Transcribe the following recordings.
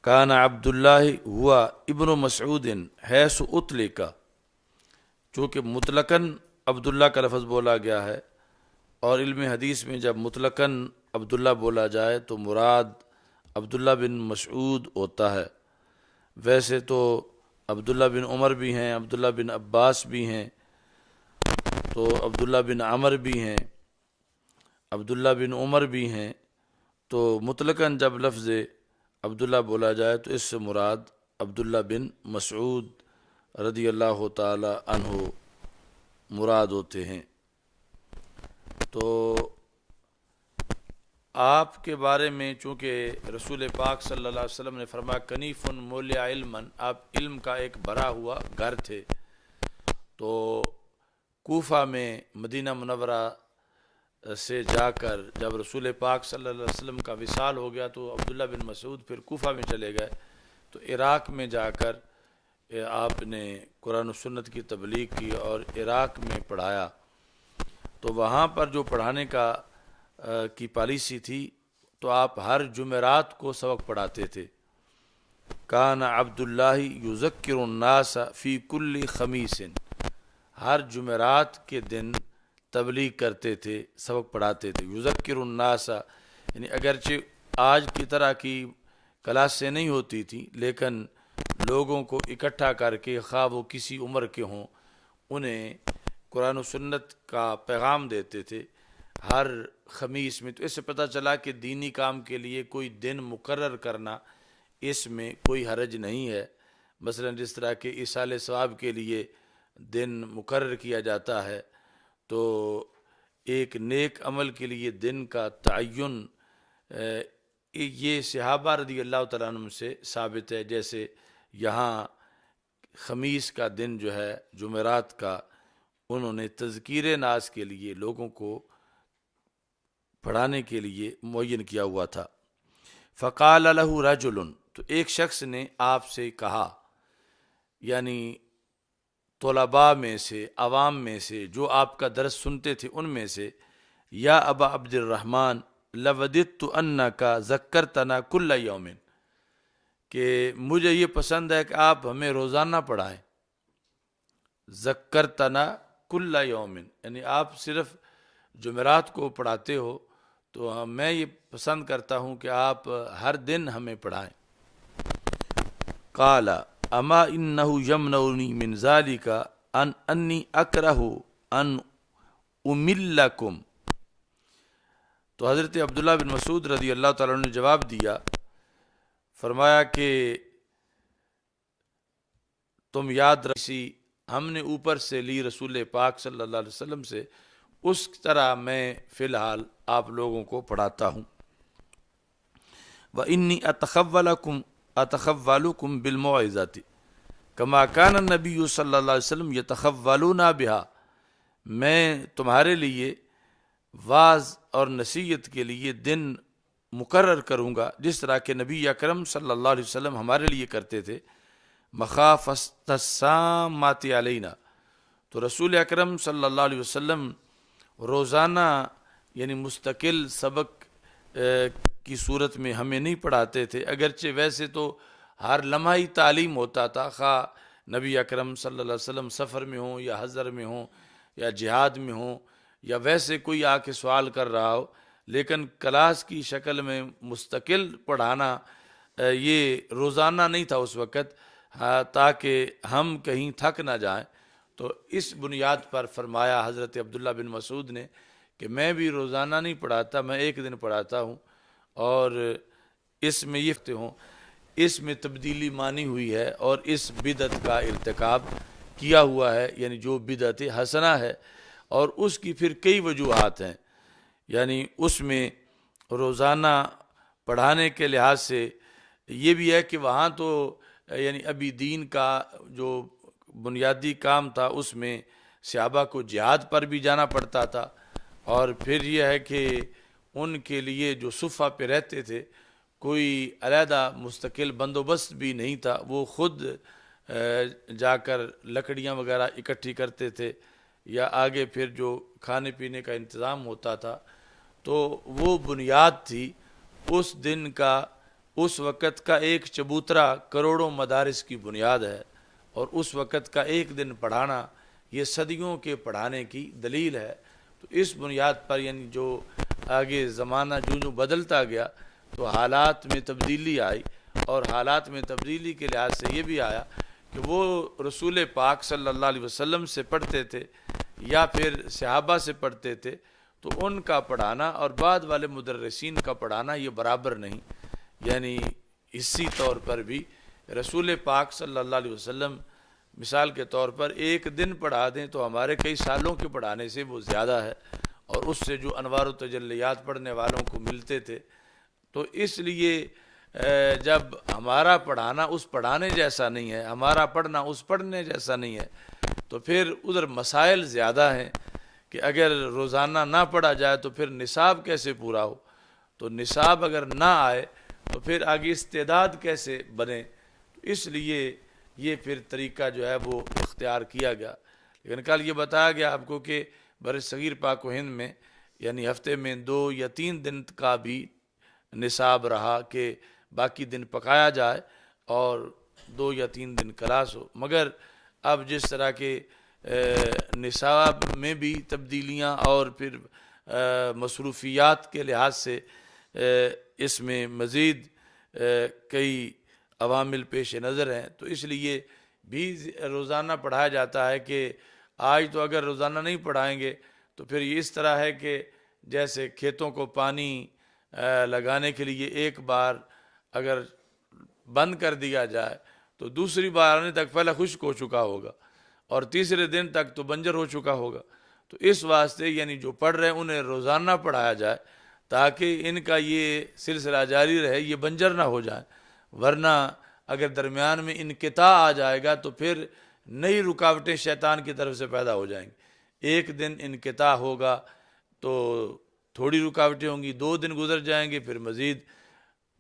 کان عبداللہ ہوا ابن مسعود حیث اطلق، چونکہ مطلقاً عبداللہ کا لفظ بولا گیا ہے، اور علم حدیث میں جب مطلقاً عبداللہ بولا جائے تو مراد عبداللہ بن مسعود ہوتا ہے۔ ویسے تو عبداللہ بن عمر بھی ہیں، عبداللہ بن عباس بھی ہیں، تو عبداللہ بن عمر بھی ہیں، عبداللہ بن عمر بھی ہیں، تو مطلقاً جب لفظ عبداللہ بولا جائے تو اس سے مراد عبداللہ بن مسعود رضی اللہ تعالی عنہ مراد ہوتے ہیں۔ تو آپ کے بارے میں چونکہ رسول پاک صلی اللہ علیہ وسلم نے فرمایا کنیف مولع علما، آپ علم کا ایک بھرا ہوا گھر تھے، تو کوفہ میں مدینہ منورہ سے جا کر جب رسول پاک صلی اللہ علیہ وسلم کا وصال ہو گیا تو عبداللہ بن مسعود پھر کوفہ میں چلے گئے، تو عراق میں جا کر آپ نے قرآن و سنت کی تبلیغ کی اور عراق میں پڑھایا۔ تو وہاں پر جو پڑھانے کی پالیسی تھی تو آپ ہر جمعرات کو سبق پڑھاتے تھے۔ کان عبداللہ یذکر الناس فی کل خمیس، ہر جمعرات کے دن تبلیغ کرتے تھے، سبق پڑھاتے تھے۔ یذکر الناس یعنی اگرچہ آج کی طرح کی کلاسیں نہیں ہوتی تھیں، لیکن لوگوں کو اکٹھا کر کے خواہ وہ کسی عمر کے ہوں انہیں قرآن و سنت کا پیغام دیتے تھے ہر خمیس میں۔ تو اس سے پتہ چلا کہ دینی کام کے لیے کوئی دن مقرر کرنا اس میں کوئی حرج نہیں ہے۔ مثلا جس طرح کہ ایصال ثواب کے لیے دن مقرر کیا جاتا ہے، تو ایک نیک عمل کے لیے دن کا تعین یہ صحابہ رضی اللہ تعالیٰ عنہ سے ثابت ہے۔ جیسے یہاں خمیس کا دن جو ہے جمعرات کا، انہوں نے تذکیر ناس کے لیے لوگوں کو پڑھانے کے لیے معین کیا ہوا تھا۔ فقال له رجل، تو ایک شخص نے آپ سے کہا، یعنی طلباء میں سے، عوام میں سے جو آپ کا درس سنتے تھے ان میں سے، یا ابا عبد الرحمن لوددت انک ذکرتنا کل یوم، کہ مجھے یہ پسند ہے کہ آپ ہمیں روزانہ پڑھائیں۔ ذکرتنا کل یوم یعنی آپ صرف جمعرات کو پڑھاتے ہو، تو میں یہ پسند کرتا ہوں کہ آپ ہر دن ہمیں پڑھائیں۔ قال اما انہ یمنعنی من ذلک ان انی اکرہ ان املکم، تو حضرت عبداللہ بن مسعود رضی اللہ تعالیٰ عنہ نے جواب دیا، فرمایا کہ تم یاد رکھی ہم نے اوپر سے لی رسول پاک صلی اللہ علیہ وسلم سے، اس طرح میں فی الحال آپ لوگوں کو پڑھاتا ہوں۔ وَإِنِّي أَتَخَوَّلُكُمْ بِالْمَوْعِظَةِ كَمَا كَانَ النَّبِيُّ صلی اللہ علیہ وسلم يَتَخَوَّلُونَ بِهَا، میں تمہارے لیے واعظ اور نصیحت کے لیے دن مقرر کروں گا جس طرح کہ نبی اکرم صلی اللہ علیہ وسلم ہمارے لیے کرتے تھے۔ مخافۃ السامۃ علینا، تو رسول اکرم صلی اللہ علیہ وسلم روزانہ یعنی مستقل سبق کی صورت میں ہمیں نہیں پڑھاتے تھے، اگرچہ ویسے تو ہر لمحہ تعلیم ہوتا تھا، خواہ نبی اکرم صلی اللہ علیہ وسلم سفر میں ہوں یا حضر میں ہوں یا جہاد میں ہوں یا ویسے کوئی آ کے سوال کر رہا ہو، لیکن کلاس کی شکل میں مستقل پڑھانا یہ روزانہ نہیں تھا اس وقت، تاکہ ہم کہیں تھک نہ جائیں۔ تو اس بنیاد پر فرمایا حضرت عبداللہ بن مسعود نے کہ میں بھی روزانہ نہیں پڑھاتا، میں ایک دن پڑھاتا ہوں، اور اس میں یہ ہوں اس میں تبدیلی مانی ہوئی ہے اور اس بدعت کا ارتکاب کیا ہوا ہے، یعنی جو بدعت حسنہ ہے، اور اس کی پھر کئی وجوہات ہیں۔ یعنی اس میں روزانہ پڑھانے کے لحاظ سے یہ بھی ہے کہ وہاں تو یعنی ابھی دین کا جو بنیادی کام تھا اس میں صحابہ کو جہاد پر بھی جانا پڑتا تھا، اور پھر یہ ہے کہ ان کے لیے جو صفہ پہ رہتے تھے کوئی علیحدہ مستقل بندوبست بھی نہیں تھا، وہ خود جا کر لکڑیاں وغیرہ اکٹھی کرتے تھے، یا آگے پھر جو کھانے پینے کا انتظام ہوتا تھا، تو وہ بنیاد تھی۔ اس دن کا اس وقت کا ایک چبوترا کروڑوں مدارس کی بنیاد ہے، اور اس وقت کا ایک دن پڑھانا یہ صدیوں کے پڑھانے کی دلیل ہے۔ تو اس بنیاد پر یعنی جو آگے زمانہ جو بدلتا گیا تو حالات میں تبدیلی آئی، اور حالات میں تبدیلی کے لحاظ سے یہ بھی آیا کہ وہ رسول پاک صلی اللہ علیہ وسلم سے پڑھتے تھے یا پھر صحابہ سے پڑھتے تھے، تو ان کا پڑھانا اور بعد والے مدرسین کا پڑھانا یہ برابر نہیں، یعنی اسی طور پر بھی رسول پاک صلی اللہ علیہ وسلم مثال کے طور پر ایک دن پڑھا دیں تو ہمارے کئی سالوں کے پڑھانے سے وہ زیادہ ہے، اور اس سے جو انوار و تجلیات پڑھنے والوں کو ملتے تھے۔ تو اس لیے جب ہمارا پڑھانا اس پڑھانے جیسا نہیں ہے، ہمارا پڑھنا اس پڑھنے جیسا نہیں ہے، تو پھر ادھر مسائل زیادہ ہیں کہ اگر روزانہ نہ پڑھا جائے تو پھر نصاب کیسے پورا ہو، تو نصاب اگر نہ آئے تو پھر آگے استعداد کیسے بنے۔ اس لیے یہ پھر طریقہ جو ہے وہ اختیار کیا گیا۔ لیکن کل یہ بتایا گیا آپ کو کہ بر صغیر پاک و ہند میں یعنی ہفتے میں 2 یا 3 دن کا بھی نصاب رہا کہ باقی دن پکایا جائے اور 2 یا 3 دن کلاس ہو، مگر اب جس طرح کے نصاب میں بھی تبدیلیاں اور پھر مصروفیات کے لحاظ سے اس میں مزید کئی عوامل پیش نظر ہیں، تو اس لیے بھی روزانہ پڑھایا جاتا ہے کہ آج تو اگر روزانہ نہیں پڑھائیں گے تو پھر یہ اس طرح ہے کہ جیسے کھیتوں کو پانی لگانے کے لیے ایک بار اگر بند کر دیا جائے تو دوسری بار آنے تک پہلے خشک ہو چکا ہوگا اور تیسرے دن تک تو بنجر ہو چکا ہوگا۔ تو اس واسطے یعنی جو پڑھ رہے ہیں انہیں روزانہ پڑھایا جائے تاکہ ان کا یہ سلسلہ جاری رہے، یہ بنجر نہ ہو جائے، ورنہ اگر درمیان میں انقطاع آ جائے گا تو پھر نئی رکاوٹیں شیطان کی طرف سے پیدا ہو جائیں گی۔ ایک دن انقطاع ہوگا تو تھوڑی رکاوٹیں ہوں گی، 2 دن گزر جائیں گے، پھر مزید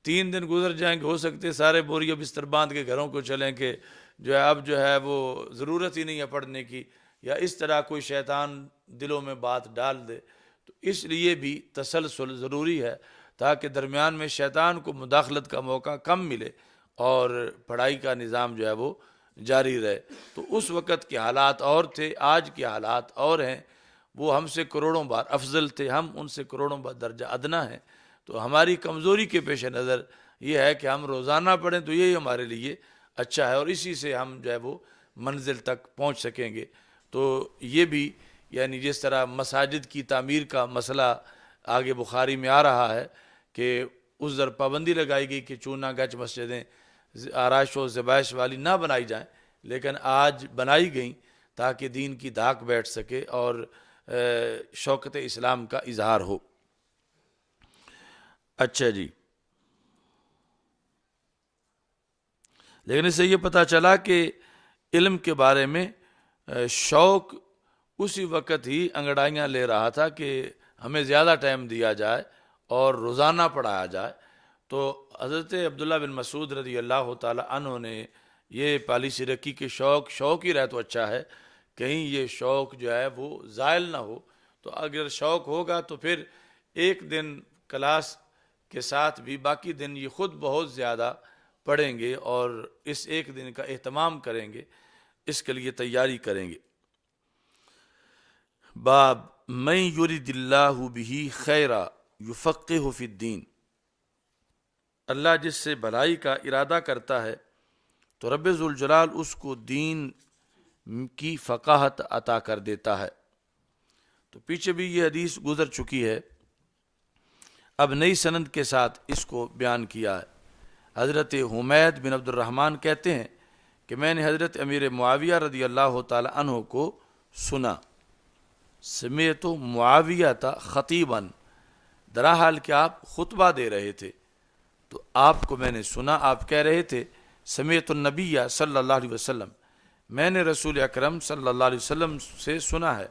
3 دن گزر جائیں گے، ہو سکتے سارے بوریہ بستر باندھ کے گھروں کو چلیں کہ جو ہے اب جو ہے وہ ضرورت ہی نہیں ہے پڑھنے کی، یا اس طرح کوئی شیطان دلوں میں بات ڈال دے۔ تو اس لیے بھی تسلسل ضروری ہے تاکہ درمیان میں شیطان کو مداخلت کا موقع کم ملے اور پڑھائی کا نظام جو ہے وہ جاری رہے۔ تو اس وقت کے حالات اور تھے، آج کے حالات اور ہیں، وہ ہم سے کروڑوں بار افضل تھے، ہم ان سے کروڑوں بار درجہ ادنا ہے۔ تو ہماری کمزوری کے پیش نظر یہ ہے کہ ہم روزانہ پڑھیں تو یہی ہمارے لیے اچھا ہے، اور اسی سے ہم جو ہے وہ منزل تک پہنچ سکیں گے۔ تو یہ بھی یعنی جس طرح مساجد کی تعمیر کا مسئلہ آگے بخاری میں آ رہا ہے کہ اس در پابندی لگائی گئی کہ چونا گچ مسجدیں آرائش و زبائش والی نہ بنائی جائیں، لیکن آج بنائی گئیں تاکہ دین کی دھاک بیٹھ سکے اور شوکت اسلام کا اظہار ہو۔ اچھا جی، لیکن اس سے یہ پتہ چلا کہ علم کے بارے میں شوق اسی وقت ہی انگڑائیاں لے رہا تھا کہ ہمیں زیادہ ٹائم دیا جائے اور روزانہ پڑھایا جائے۔ تو حضرت عبداللہ بن مسعود رضی اللہ تعالی عنہ نے یہ پالیسی رکھی کہ شوق ہی رہے تو اچھا ہے، کہیں یہ شوق جو ہے وہ زائل نہ ہو۔ تو اگر شوق ہوگا تو پھر ایک دن کلاس کے ساتھ بھی باقی دن یہ خود بہت زیادہ پڑھیں گے اور اس ایک دن کا اہتمام کریں گے، اس کے لیے تیاری کریں گے۔ باب من یرید اللہ بہ خیرا یفقہہ فی الدین، اللہ جس سے بھلائی کا ارادہ کرتا ہے تو رب ذوالجلال اس کو دین کی فقاہت عطا کر دیتا ہے۔ تو پیچھے بھی یہ حدیث گزر چکی ہے، اب نئی سند کے ساتھ اس کو بیان کیا ہے۔ حضرت حمید بن عبد الرحمن کہتے ہیں کہ میں نے حضرت امیر معاویہ رضی اللہ تعالی عنہ کو سنا، سمعت معاویہ خطیبا، درحال کہ آپ خطبہ دے رہے تھے، تو آپ کو میں نے سنا، آپ کہہ رہے تھے سمعت النبی صلی اللہ علیہ وسلم، میں نے رسول اکرم صلی اللہ علیہ وسلم سے سنا ہے،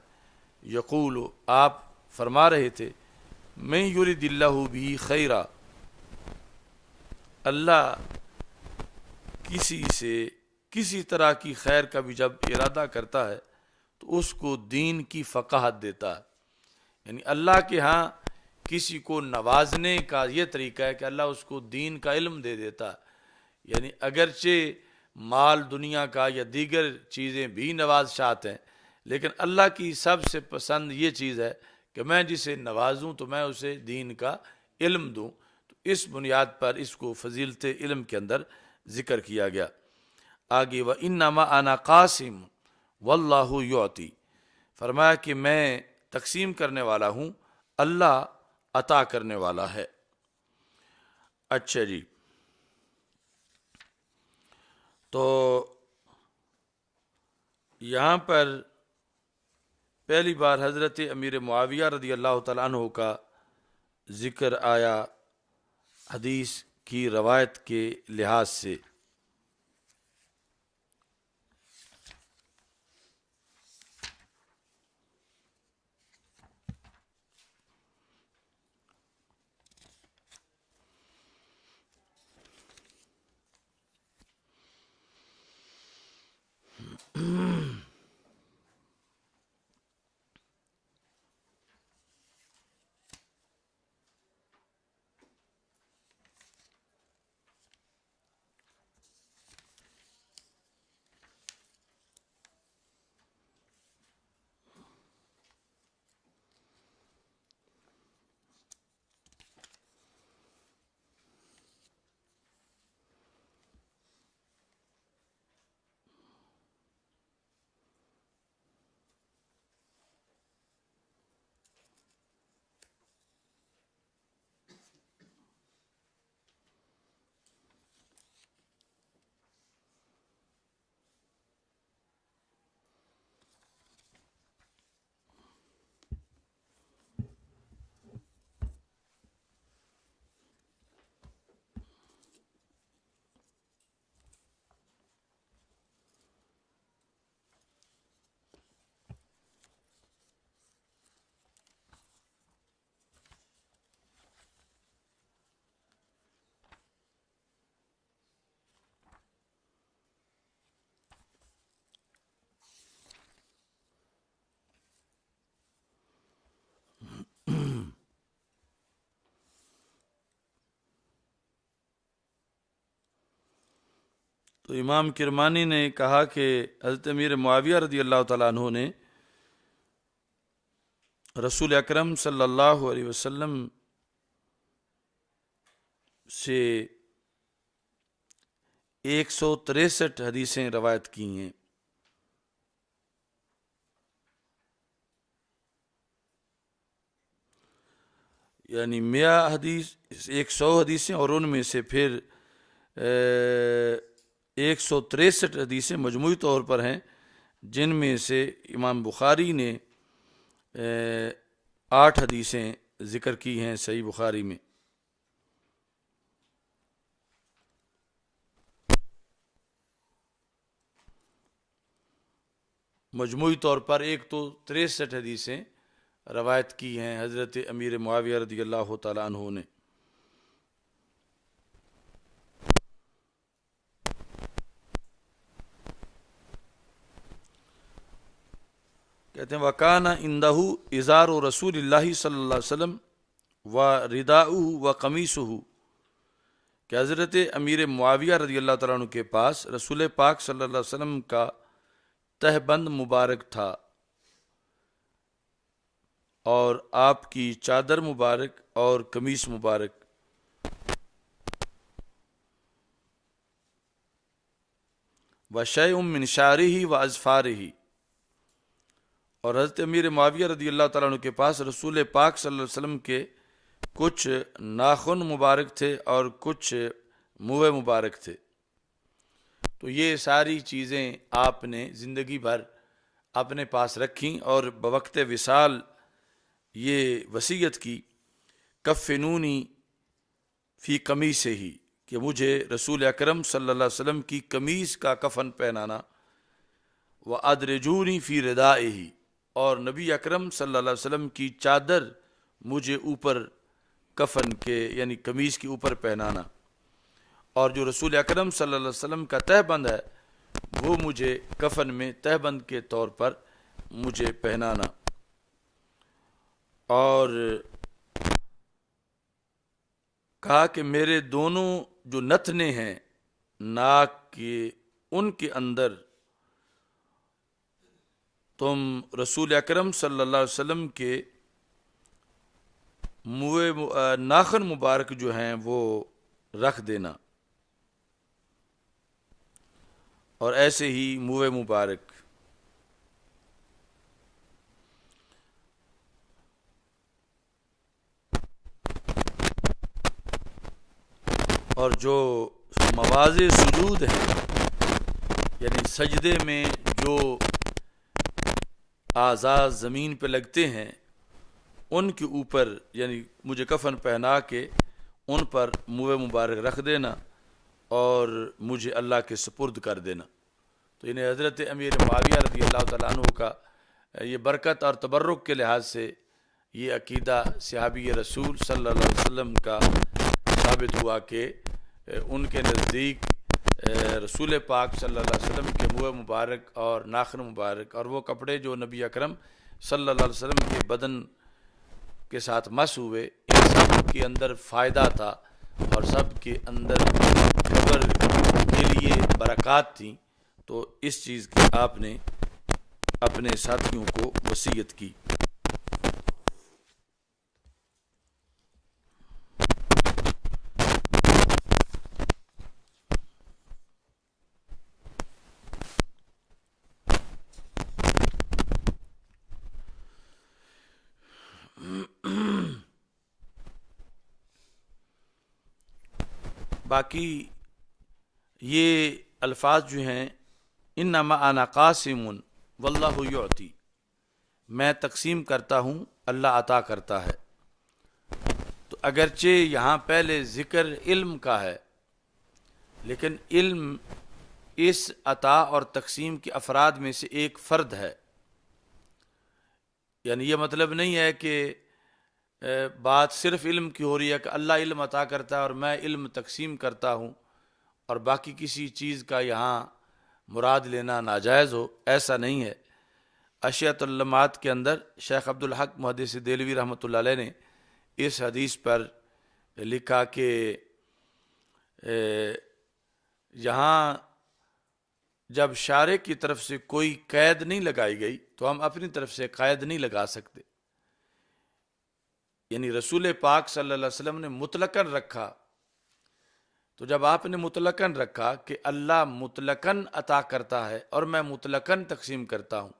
یقول، آپ فرما رہے تھے من یرید اللہ بہ خیرا، اللہ کسی سے کسی طرح کی خیر کا بھی جب ارادہ کرتا ہے تو اس کو دین کی فقاہت دیتا ہے۔ یعنی اللہ کے ہاں کسی کو نوازنے کا یہ طریقہ ہے کہ اللہ اس کو دین کا علم دے دیتا ہے. یعنی اگرچہ مال دنیا کا یا دیگر چیزیں بھی نوازشات ہیں، لیکن اللہ کی سب سے پسند یہ چیز ہے کہ میں جسے نوازوں تو میں اسے دین کا علم دوں. تو اس بنیاد پر اس کو فضیلت علم کے اندر ذکر کیا گیا. آگے وَإِنَّمَا أَنَا قَاسِمٌ وَاللَّهُ يُعْطِي، فرمایا کہ میں تقسیم کرنے والا ہوں، اللہ عطا کرنے والا ہے. اچھا جی، تو یہاں پر پہلی بار حضرت امیر معاویہ رضی اللہ تعالیٰ عنہ کا ذکر آیا حدیث کی روایت کے لحاظ سے. تو امام کرمانی نے کہا کہ حضرت امیر معاویہ رضی اللہ تعالیٰ عنہ نے رسول اکرم صلی اللہ علیہ وسلم سے 163 حدیثیں روایت کی ہیں. یعنی 100 حدیث 100 حدیثیں، اور ان میں سے پھر 163 حدیثیں مجموعی طور پر ہیں، جن میں سے امام بخاری نے 8 حدیثیں ذکر کی ہیں صحیح بخاری میں. مجموعی طور پر 163 حدیثیں روایت کی ہیں حضرت امیر معاویہ رضی اللہ تعالیٰ عنہ نے. کہتے ہیں وَكَانَ عِنْدَهُ إِزَارُ رسول اللہ صلی اللہ علیہ وسلم وَرِدَاؤُهُ وَقَمِيصُهُ، کہ حضرت امیر معاویہ رضی اللہ تعالیٰ عنہ کے پاس رسول پاک صلی اللہ علیہ وسلم کا تہبند مبارک تھا اور آپ کی چادر مبارک اور قمیص مبارک. وَشَيْءٌ مِّن شَعْرِهِ وَأَظْفَارِهِ، اور حضرت امیر معاویہ رضی اللہ تعالیٰ عنہ کے پاس رسول پاک صلی اللہ علیہ وسلم کے کچھ ناخن مبارک تھے اور کچھ منہ مبارک تھے. تو یہ ساری چیزیں آپ نے زندگی بھر اپنے پاس رکھیں اور بوقت وصال یہ وصیت کی کفنونی فی قمیصہ، کہ مجھے رسول اکرم صلی اللہ علیہ وسلم کی قمیص کا کفن پہنانا، وَأَدْرِجُونِي فِي رِدَائِهِ، اور نبی اکرم صلی اللہ علیہ وسلم کی چادر مجھے اوپر کفن کے یعنی قمیص کے اوپر پہنانا، اور جو رسول اکرم صلی اللہ علیہ وسلم کا تہبند ہے وہ مجھے کفن میں تہبند کے طور پر مجھے پہنانا. اور کہا کہ میرے دونوں جو نتنے ہیں ناک کے، ان کے اندر تم رسول اکرم صلی اللہ علیہ وسلم کے ناخن مبارک جو ہیں وہ رکھ دینا، اور ایسے ہی منہ مبارک۔ اور جو مواضع سجود ہیں، یعنی سجدے میں جو اعضاء زمین پہ لگتے ہیں، ان کے اوپر یعنی مجھے کفن پہنا کے ان پر منہ مبارک رکھ دینا اور مجھے اللہ کے سپرد کر دینا۔ تو انہیں حضرت امیر معاویہ رضی اللہ تعالیٰ عنہ کا یہ برکت اور تبرک کے لحاظ سے یہ عقیدہ صحابی رسول صلی اللہ علیہ وسلم کا ثابت ہوا کہ ان کے نزدیک رسول پاک صلی اللہ علیہ وسلم کے منہ مبارک اور ناخن مبارک اور وہ کپڑے جو نبی اکرم صلی اللہ علیہ وسلم کے بدن کے ساتھ مس ہوئے، ان سب کے اندر فائدہ تھا اور سب کے اندر قبر کے لیے برکات تھیں۔ تو اس چیز کی آپ نے اپنے ساتھیوں کو وصیت کی۔ باقی یہ الفاظ جو ہیں، انما انا قاسم واللہ یعطی، میں تقسیم کرتا ہوں، اللہ عطا کرتا ہے۔ تو اگرچہ یہاں پہلے ذکر علم کا ہے، لیکن علم اس عطا اور تقسیم کے افراد میں سے ایک فرد ہے۔ یعنی یہ مطلب نہیں ہے کہ بات صرف علم کی ہو رہی ہے کہ اللہ علم عطا کرتا ہے اور میں علم تقسیم کرتا ہوں اور باقی کسی چیز کا یہاں مراد لینا ناجائز ہو، ایسا نہیں ہے۔ اشیاۃ اللمعات کے اندر شیخ عبدالحق محدث دہلوی رحمۃ اللہ علیہ نے اس حدیث پر لکھا کہ یہاں جب شارع کی طرف سے کوئی قید نہیں لگائی گئی تو ہم اپنی طرف سے قید نہیں لگا سکتے۔ یعنی رسول پاک صلی اللہ علیہ وسلم نے مطلقاً رکھا، تو جب آپ نے مطلقاً رکھا کہ اللہ مطلقاً عطا کرتا ہے اور میں مطلقاً تقسیم کرتا ہوں،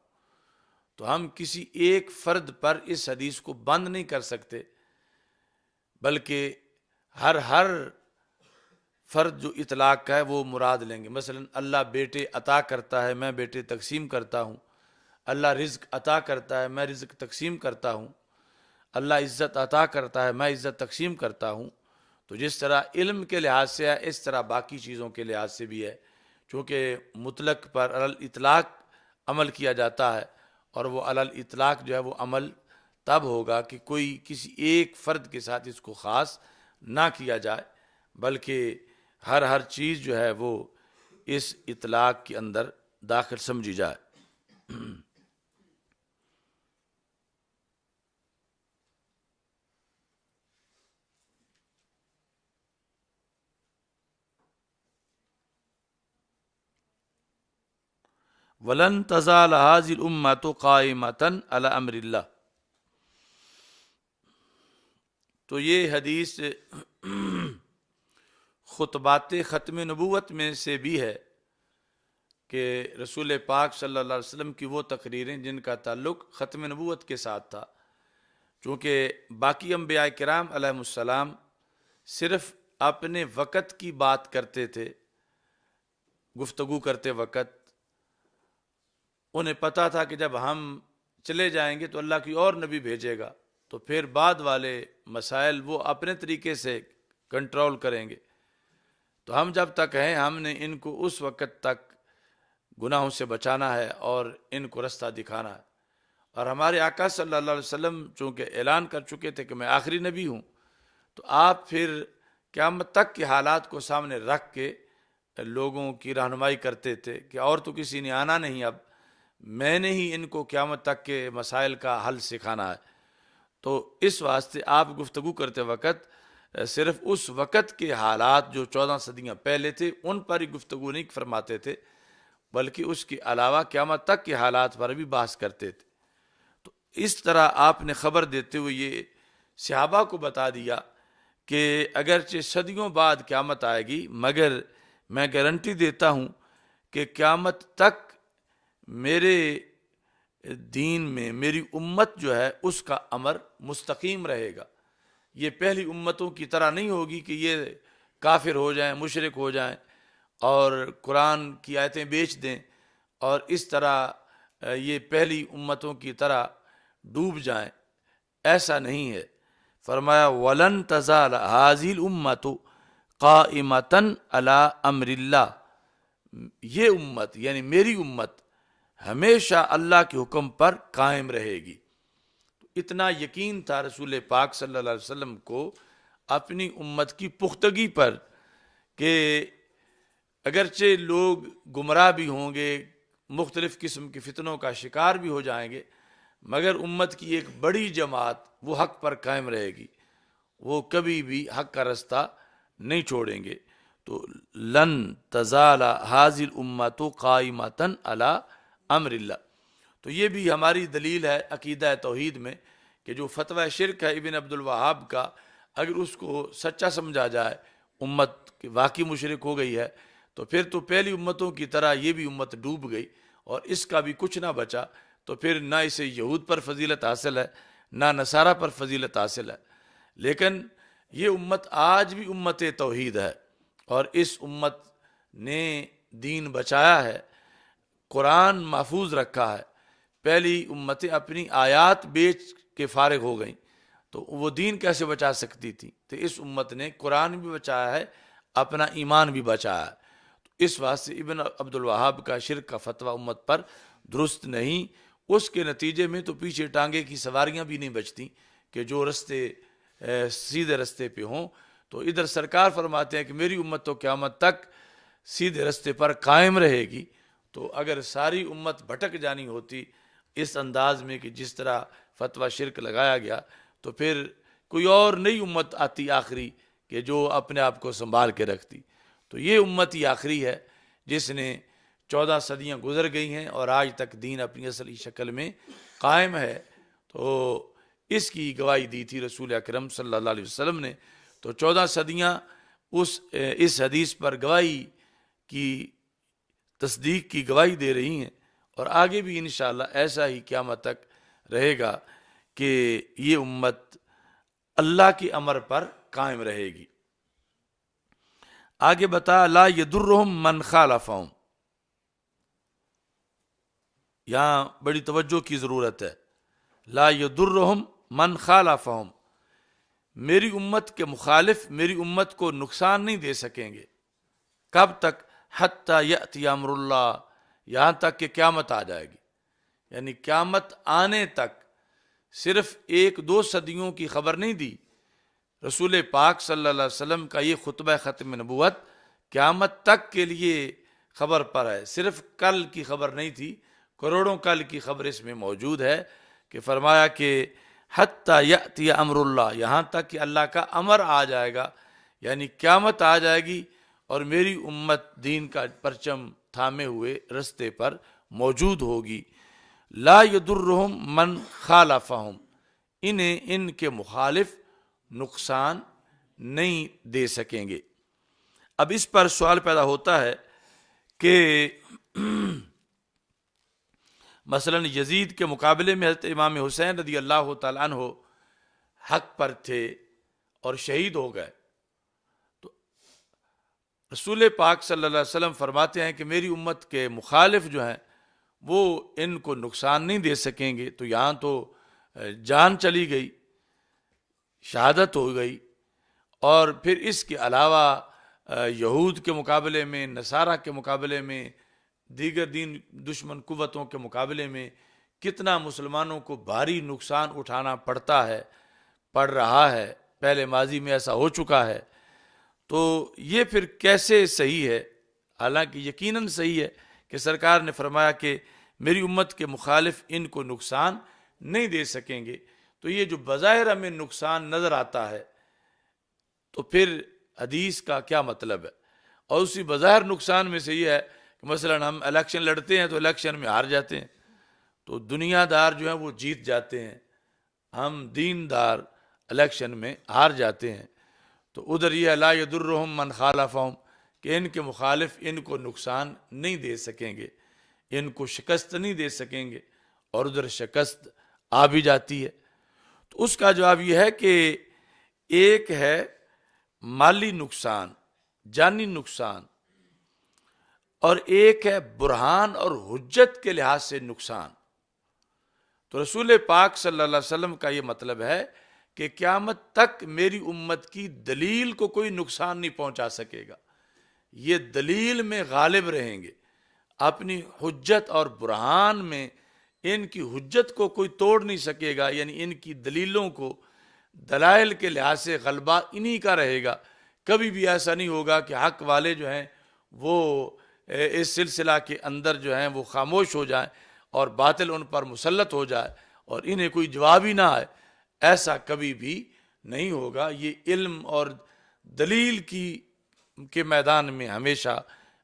تو ہم کسی ایک فرد پر اس حدیث کو بند نہیں کر سکتے، بلکہ ہر فرد جو اطلاق کا ہے وہ مراد لیں گے۔ مثلا اللہ بیٹے عطا کرتا ہے، میں بیٹے تقسیم کرتا ہوں۔ اللہ رزق عطا کرتا ہے، میں رزق تقسیم کرتا ہوں۔ اللہ عزت عطا کرتا ہے، میں عزت تقسیم کرتا ہوں۔ تو جس طرح علم کے لحاظ سے ہے، اس طرح باقی چیزوں کے لحاظ سے بھی ہے، چونکہ مطلق پر علی الاطلاق عمل کیا جاتا ہے، اور وہ علی الاطلاق جو ہے وہ عمل تب ہوگا کہ کوئی کسی ایک فرد کے ساتھ اس کو خاص نہ کیا جائے، بلکہ ہر چیز جو ہے وہ اس اطلاق کے اندر داخل سمجھی جائے۔ وَلَن تَزَالَ هَذِهِ الْأُمَّةُ قَائِمَةً عَلَى أَمْرِ اللَّهِ۔ تو یہ حدیث خطبات ختم نبوت میں سے بھی ہے کہ رسول پاک صلی اللہ علیہ وسلم کی وہ تقریریں جن کا تعلق ختم نبوت کے ساتھ تھا، چونکہ باقی انبیاء کرام علیہم السلام صرف اپنے وقت کی بات کرتے تھے، گفتگو کرتے وقت انہیں پتہ تھا کہ جب ہم چلے جائیں گے تو اللہ کی اور نبی بھیجے گا، تو پھر بعد والے مسائل وہ اپنے طریقے سے کنٹرول کریں گے۔ تو ہم جب تک ہیں، ہم نے ان کو اس وقت تک گناہوں سے بچانا ہے اور ان کو رستہ دکھانا ہے۔ اور ہمارے آقا صلی اللہ علیہ وسلم چونکہ اعلان کر چکے تھے کہ میں آخری نبی ہوں، تو آپ پھر قیامت تک کے حالات کو سامنے رکھ کے لوگوں کی رہنمائی کرتے تھے کہ اور تو کسی نے آنا نہیں، اب میں نے ہی ان کو قیامت تک کے مسائل کا حل سکھانا ہے۔ تو اس واسطے آپ گفتگو کرتے وقت صرف اس وقت کے حالات جو 14 صدیاں پہلے تھے ان پر ہی گفتگو نہیں فرماتے تھے، بلکہ اس کے علاوہ قیامت تک کے حالات پر بھی بحث کرتے تھے۔ تو اس طرح آپ نے خبر دیتے ہوئے یہ صحابہ کو بتا دیا کہ اگرچہ صدیوں بعد قیامت آئے گی، مگر میں گارنٹی دیتا ہوں کہ قیامت تک میرے دین میں میری امت جو ہے اس کا امر مستقیم رہے گا۔ یہ پہلی امتوں کی طرح نہیں ہوگی کہ یہ کافر ہو جائیں، مشرک ہو جائیں اور قرآن کی آیتیں بیچ دیں اور اس طرح یہ پہلی امتوں کی طرح ڈوب جائیں۔ ایسا نہیں ہے۔ فرمایا وَلَن تَزَالَ هَذِهِ الْأُمَّةُ قَائِمَةً عَلَىٰ أَمْرِ اللَّهِ، یہ امت یعنی میری امت ہمیشہ اللہ کے حکم پر قائم رہے گی۔ اتنا یقین تھا رسول پاک صلی اللہ علیہ وسلم کو اپنی امت کی پختگی پر کہ اگرچہ لوگ گمراہ بھی ہوں گے، مختلف قسم کے فتنوں کا شکار بھی ہو جائیں گے، مگر امت کی ایک بڑی جماعت وہ حق پر قائم رہے گی، وہ کبھی بھی حق کا رستہ نہیں چھوڑیں گے۔ تو لن تزال هذه الامة قائمة على امر اللہ، تو یہ بھی ہماری دلیل ہے عقیدہ توحید میں کہ جو فتویٰ شرک ہے ابن عبد الوہاب کا، اگر اس کو سچا سمجھا جائے، امت واقعی مشرک ہو گئی ہے، تو پھر تو پہلی امتوں کی طرح یہ بھی امت ڈوب گئی اور اس کا بھی کچھ نہ بچا، تو پھر نہ اسے یہود پر فضیلت حاصل ہے نہ نصارہ پر فضیلت حاصل ہے۔ لیکن یہ امت آج بھی امت توحید ہے اور اس امت نے دین بچایا ہے، قرآن محفوظ رکھا ہے۔ پہلی امتیں اپنی آیات بیچ کے فارغ ہو گئیں تو وہ دین کیسے بچا سکتی تھی؟ تو اس امت نے قرآن بھی بچایا ہے، اپنا ایمان بھی بچایا ہے۔ تو اس واسطے ابن عبد الوہاب کا شرک کا فتویٰ امت پر درست نہیں۔ اس کے نتیجے میں تو پیچھے ٹانگے کی سواریاں بھی نہیں بچتی کہ جو رستے سیدھے رستے پہ ہوں۔ تو ادھر سرکار فرماتے ہیں کہ میری امت تو قیامت تک سیدھے رستے پر قائم رہے گی۔ تو اگر ساری امت بھٹک جانی ہوتی اس انداز میں کہ جس طرح فتویٰ شرک لگایا گیا، تو پھر کوئی اور نئی امت آتی آخری کہ جو اپنے آپ کو سنبھال کے رکھتی۔ تو یہ امت ہی آخری ہے جس نے 14 صدیاں گزر گئی ہیں اور آج تک دین اپنی اصلی شکل میں قائم ہے۔ تو اس کی گواہی دی تھی رسول اکرم صلی اللہ علیہ وسلم نے۔ تو 14 صدیاں اس حدیث پر گواہی کی تصدیق کی گواہی دے رہی ہیں اور آگے بھی انشاءاللہ ایسا ہی قیامت تک رہے گا کہ یہ امت اللہ کے امر پر قائم رہے گی۔ آگے بتا لا یضرہم من خالفہم، یہاں بڑی توجہ کی ضرورت ہے۔ لا یضرہم من خالفہم، میری امت کے مخالف میری امت کو نقصان نہیں دے سکیں گے۔ کب تک؟ حتی یأتی امر اللہ، یہاں تک کہ قیامت آ جائے گی، یعنی قیامت آنے تک۔ صرف 1-2 صدیوں کی خبر نہیں دی رسول پاک صلی اللہ علیہ وسلم کا۔ یہ خطبہ ختم نبوت قیامت تک کے لیے خبر پر ہے، صرف کل کی خبر نہیں تھی، کروڑوں کل کی خبر اس میں موجود ہے کہ فرمایا کہ حتی یأتی امر اللہ، یہاں تک کہ اللہ کا امر آ جائے گا، یعنی قیامت آ جائے گی اور میری امت دین کا پرچم تھامے ہوئے رستے پر موجود ہوگی۔ لا یضرہم من خالفہم، انہیں ان کے مخالف نقصان نہیں دے سکیں گے۔ اب اس پر سوال پیدا ہوتا ہے کہ مثلا یزید کے مقابلے میں حضرت امام حسین رضی اللہ تعالیٰ عنہ حق پر تھے اور شہید ہو گئے، تو رسول پاک صلی اللہ علیہ وسلم فرماتے ہیں کہ میری امت کے مخالف جو ہیں وہ ان کو نقصان نہیں دے سکیں گے۔ تو یہاں تو جان چلی گئی، شہادت ہو گئی، اور پھر اس کے علاوہ یہود کے مقابلے میں، نصارہ کے مقابلے میں، دیگر دین دشمن قوتوں کے مقابلے میں کتنا مسلمانوں کو بھاری نقصان اٹھانا پڑ رہا ہے، پہلے ماضی میں ایسا ہو چکا ہے۔ تو یہ پھر کیسے صحیح ہے؟ حالانکہ یقیناً صحیح ہے کہ سرکار نے فرمایا کہ میری امت کے مخالف ان کو نقصان نہیں دے سکیں گے۔ تو یہ جو بظاہر ہمیں نقصان نظر آتا ہے تو پھر حدیث کا کیا مطلب ہے؟ اور اسی بظاہر نقصان میں سے یہ ہے کہ مثلا ہم الیکشن لڑتے ہیں تو الیکشن میں ہار جاتے ہیں، تو دنیا دار جو ہیں وہ جیت جاتے ہیں، ہم دیندار الیکشن میں ہار جاتے ہیں، تو ادھر یہ لا یضرہم من خالفہم کہ ان کے مخالف ان کو نقصان نہیں دے سکیں گے، ان کو شکست نہیں دے سکیں گے، اور ادھر شکست آ بھی جاتی ہے۔ تو اس کا جواب یہ ہے کہ ایک ہے مالی نقصان، جانی نقصان، اور ایک ہے برہان اور حجت کے لحاظ سے نقصان۔ تو رسول پاک صلی اللہ علیہ وسلم کا یہ مطلب ہے کہ قیامت تک میری امت کی دلیل کو کوئی نقصان نہیں پہنچا سکے گا، یہ دلیل میں غالب رہیں گے، اپنی حجت اور برہان میں ان کی حجت کو کوئی توڑ نہیں سکے گا، یعنی ان کی دلیلوں کو، دلائل کے لحاظ سے غلبہ انہی کا رہے گا۔ کبھی بھی ایسا نہیں ہوگا کہ حق والے جو ہیں وہ اس سلسلہ کے اندر جو ہیں وہ خاموش ہو جائیں اور باطل ان پر مسلط ہو جائے اور انہیں کوئی جواب ہی نہ آئے، ایسا کبھی بھی نہیں ہوگا۔ یہ علم اور دلیل کے میدان میں ہمیشہ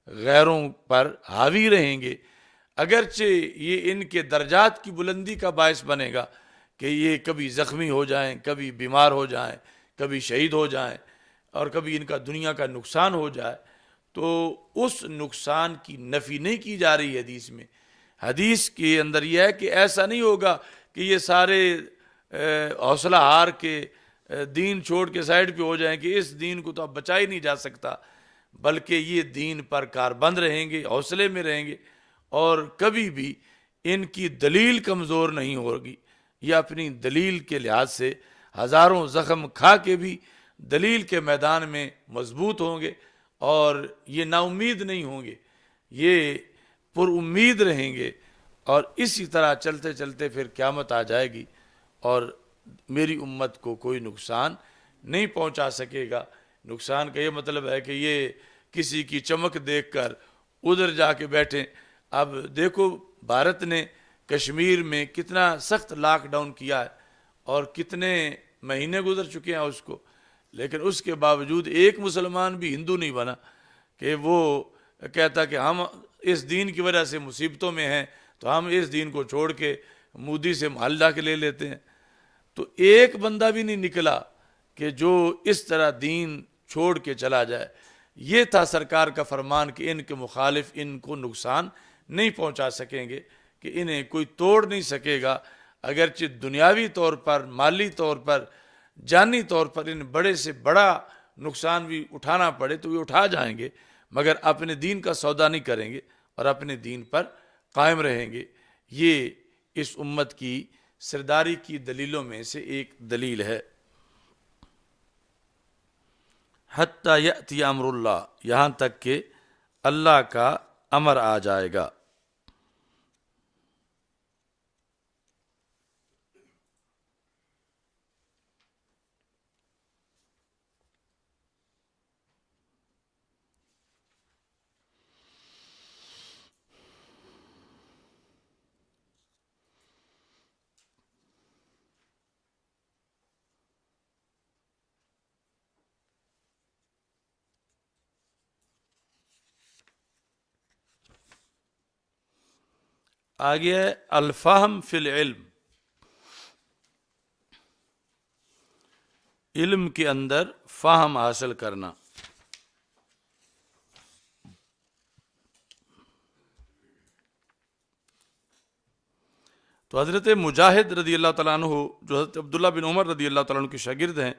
غیروں پر حاوی رہیں گے، اگرچہ یہ ان کے درجات کی بلندی کا باعث بنے گا کہ یہ کبھی زخمی ہو جائیں، کبھی بیمار ہو جائیں، کبھی شہید ہو جائیں، اور کبھی ان کا دنیا کا نقصان ہو جائے، تو اس نقصان کی نفی نہیں کی جا رہی حدیث میں۔ حدیث کے اندر یہ ہے کہ ایسا نہیں ہوگا کہ یہ سارے حوصلہ ہار کے دین چھوڑ کے سائیڈ پہ ہو جائیں کہ اس دین کو تو اب بچا ہی نہیں جا سکتا، بلکہ یہ دین پر کاربند رہیں گے، حوصلے میں رہیں گے، اور کبھی بھی ان کی دلیل کمزور نہیں ہوگی، یہ اپنی دلیل کے لحاظ سے ہزاروں زخم کھا کے بھی دلیل کے میدان میں مضبوط ہوں گے، اور یہ نا امید نہیں ہوں گے، یہ پر امید رہیں گے، اور اسی طرح چلتے چلتے پھر قیامت آ جائے گی اور میری امت کو کوئی نقصان نہیں پہنچا سکے گا۔ نقصان کا یہ مطلب ہے کہ یہ کسی کی چمک دیکھ کر ادھر جا کے بیٹھیں۔ اب دیکھو بھارت نے کشمیر میں کتنا سخت لاک ڈاؤن کیا ہے اور کتنے مہینے گزر چکے ہیں اس کو، لیکن اس کے باوجود ایک مسلمان بھی ہندو نہیں بنا کہ وہ کہتا کہ ہم اس دین کی وجہ سے مصیبتوں میں ہیں تو ہم اس دین کو چھوڑ کے مودی سے محل جا کے لے لیتے ہیں۔ تو ایک بندہ بھی نہیں نکلا کہ جو اس طرح دین چھوڑ کے چلا جائے۔ یہ تھا سرکار کا فرمان کہ ان کے مخالف ان کو نقصان نہیں پہنچا سکیں گے، کہ انہیں کوئی توڑ نہیں سکے گا، اگرچہ دنیاوی طور پر، مالی طور پر، جانی طور پر ان بڑے سے بڑا نقصان بھی اٹھانا پڑے تو یہ اٹھا جائیں گے، مگر اپنے دین کا سودا نہیں کریں گے اور اپنے دین پر قائم رہیں گے۔ یہ اس امت کی سرداری کی دلیلوں میں سے ایک دلیل ہے۔ حتی یأتی امر اللہ، یہاں تک کہ اللہ کا امر آ جائے گا۔ آگے ہے الفہم فی العلم، علم کے اندر فہم حاصل کرنا۔ تو حضرت مجاہد رضی اللہ تعالیٰ عنہ، جو حضرت عبداللہ بن عمر رضی اللہ تعالیٰ عنہ کے شاگرد ہیں،